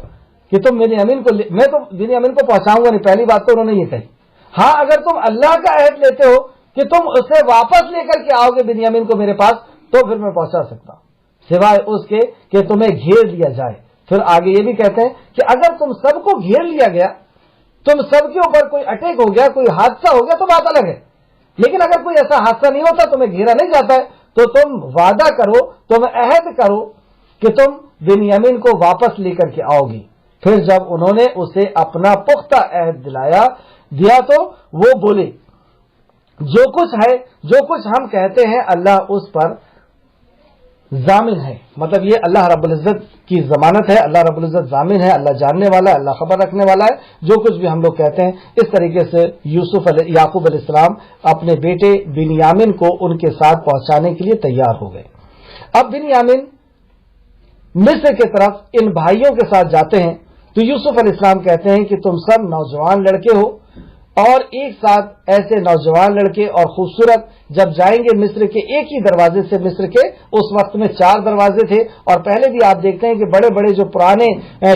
کہ تم بنیامین کو میں تو بنیامین کو پہنچاؤں گا نہیں. پہلی بات تو انہوں نے یہ کہی. ہاں اگر تم اللہ کا عہد لیتے ہو کہ تم اسے واپس لے کر کے آؤ گے بنیامین کو میرے پاس، تو پھر میں پہنچا سکتا ہوں، سوائے اس کے کہ تمہیں گھیر لیا جائے. پھر آگے یہ بھی کہتے ہیں کہ اگر تم سب کو گھیر لیا گیا، تم سب کے اوپر کوئی اٹیک ہو گیا، کوئی حادثہ ہو گیا تو بات الگ ہے، لیکن اگر کوئی ایسا حادثہ نہیں ہوتا، تمہیں گھیرا نہیں جاتا ہے، تو تم وعدہ کرو، تم عہد کرو کہ تم بنیامین کو واپس لے کر کے آؤ گی. پھر جب انہوں نے اسے اپنا پختہ عہد دیا تو وہ بولے جو کچھ ہے، جو کچھ ہم کہتے ہیں اللہ اس پر ضامن ہے. مطلب یہ اللہ رب العزت کی ضمانت ہے، اللہ رب العزت ضامن ہے، اللہ جاننے والا ہے، اللہ خبر رکھنے والا ہے. جو کچھ بھی ہم لوگ کہتے ہیں. اس طریقے سے یعقوب علیہ السلام اپنے بیٹے بنیامین کو ان کے ساتھ پہنچانے کے لیے تیار ہو گئے. اب بنیامین مصر کی طرف ان بھائیوں کے ساتھ جاتے ہیں تو یوسف علیہ السلام کہتے ہیں کہ تم سب نوجوان لڑکے ہو، اور ایک ساتھ ایسے نوجوان لڑکے اور خوبصورت جب جائیں گے مصر کے ایک ہی دروازے سے. مصر کے اس وقت میں 4 دروازے تھے، اور پہلے بھی آپ دیکھتے ہیں کہ بڑے بڑے جو پرانے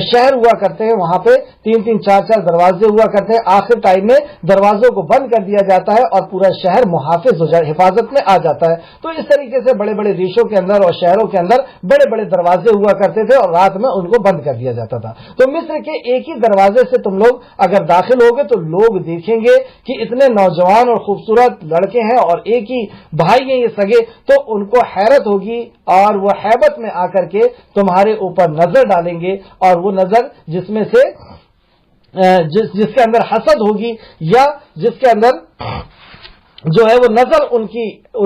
شہر ہوا کرتے ہیں وہاں پہ 3-3 4-4 دروازے ہوا کرتے ہیں. آخر ٹائم میں دروازوں کو بند کر دیا جاتا ہے اور پورا شہر محافظ ہو جائے، حفاظت میں آ جاتا ہے. تو اس طریقے سے بڑے بڑے ریشوں کے اندر اور شہروں کے اندر بڑے بڑے دروازے ہوا کرتے تھے، اور رات میں ان کو بند کر دیا جاتا تھا. تو مصر کے ایک ہی دروازے سے تم لوگ اگر داخل ہوگے تو لوگ دیکھیں گے کہ اتنے نوجوان اور خوبصورت لڑکے ہیں اور ایک ہی بھائی ہیں یہ سگے، تو ان کو حیرت ہوگی اور وہ ہیبت میں آ کر کے تمہارے اوپر نظر ڈالیں گے. اور وہ نظر جس میں سے جس کے اندر حسد ہوگی یا جس کے اندر جو ہے وہ نظر ان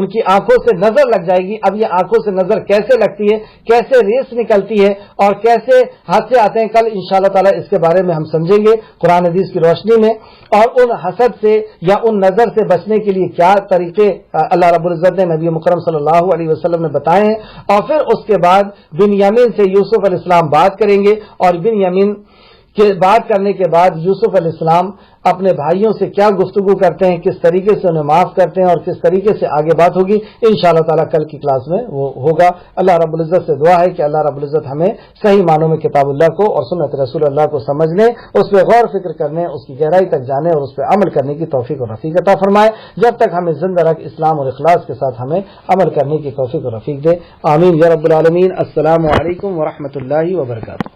کی آنکھوں سے نظر لگ جائے گی. اب یہ آنکھوں سے نظر کیسے لگتی ہے, کیسے ریس نکلتی ہے اور کیسے حادثے آتے ہیں, کل انشاءاللہ تعالی اس کے بارے میں ہم سمجھیں گے قرآن حدیث کی روشنی میں. اور ان حسد سے یا ان نظر سے بچنے کے لیے کیا طریقے اللہ رب العزت نے نبی مکرم صلی اللہ علیہ وسلم نے بتائے ہیں. اور پھر اس کے بعد بنیامین سے یوسف علیہ السلام بات کریں گے, اور بنیامین کے بات کرنے کے بعد یوسف علیہ السلام اپنے بھائیوں سے کیا گفتگو کرتے ہیں, کس طریقے سے انہیں معاف کرتے ہیں اور کس طریقے سے آگے بات ہوگی. انشاءاللہ تعالیٰ کل کی کلاس میں وہ ہوگا. اللہ رب العزت سے دعا ہے کہ اللہ رب العزت ہمیں صحیح معنوں میں کتاب اللہ کو اور سنت رسول اللہ کو سمجھنے, اس پہ غور فکر کرنے, اس کی گہرائی تک جانے اور اس پہ عمل کرنے کی توفیق اور رفیق عطا فرمائے. جب تک ہمیں زندہ رکھ اسلام اور اخلاص کے ساتھ ہمیں عمل کرنے کی توفیق اور رفیق دے. آمین یا رب العالمین. السلام علیکم ورحمۃ اللہ وبرکاتہ.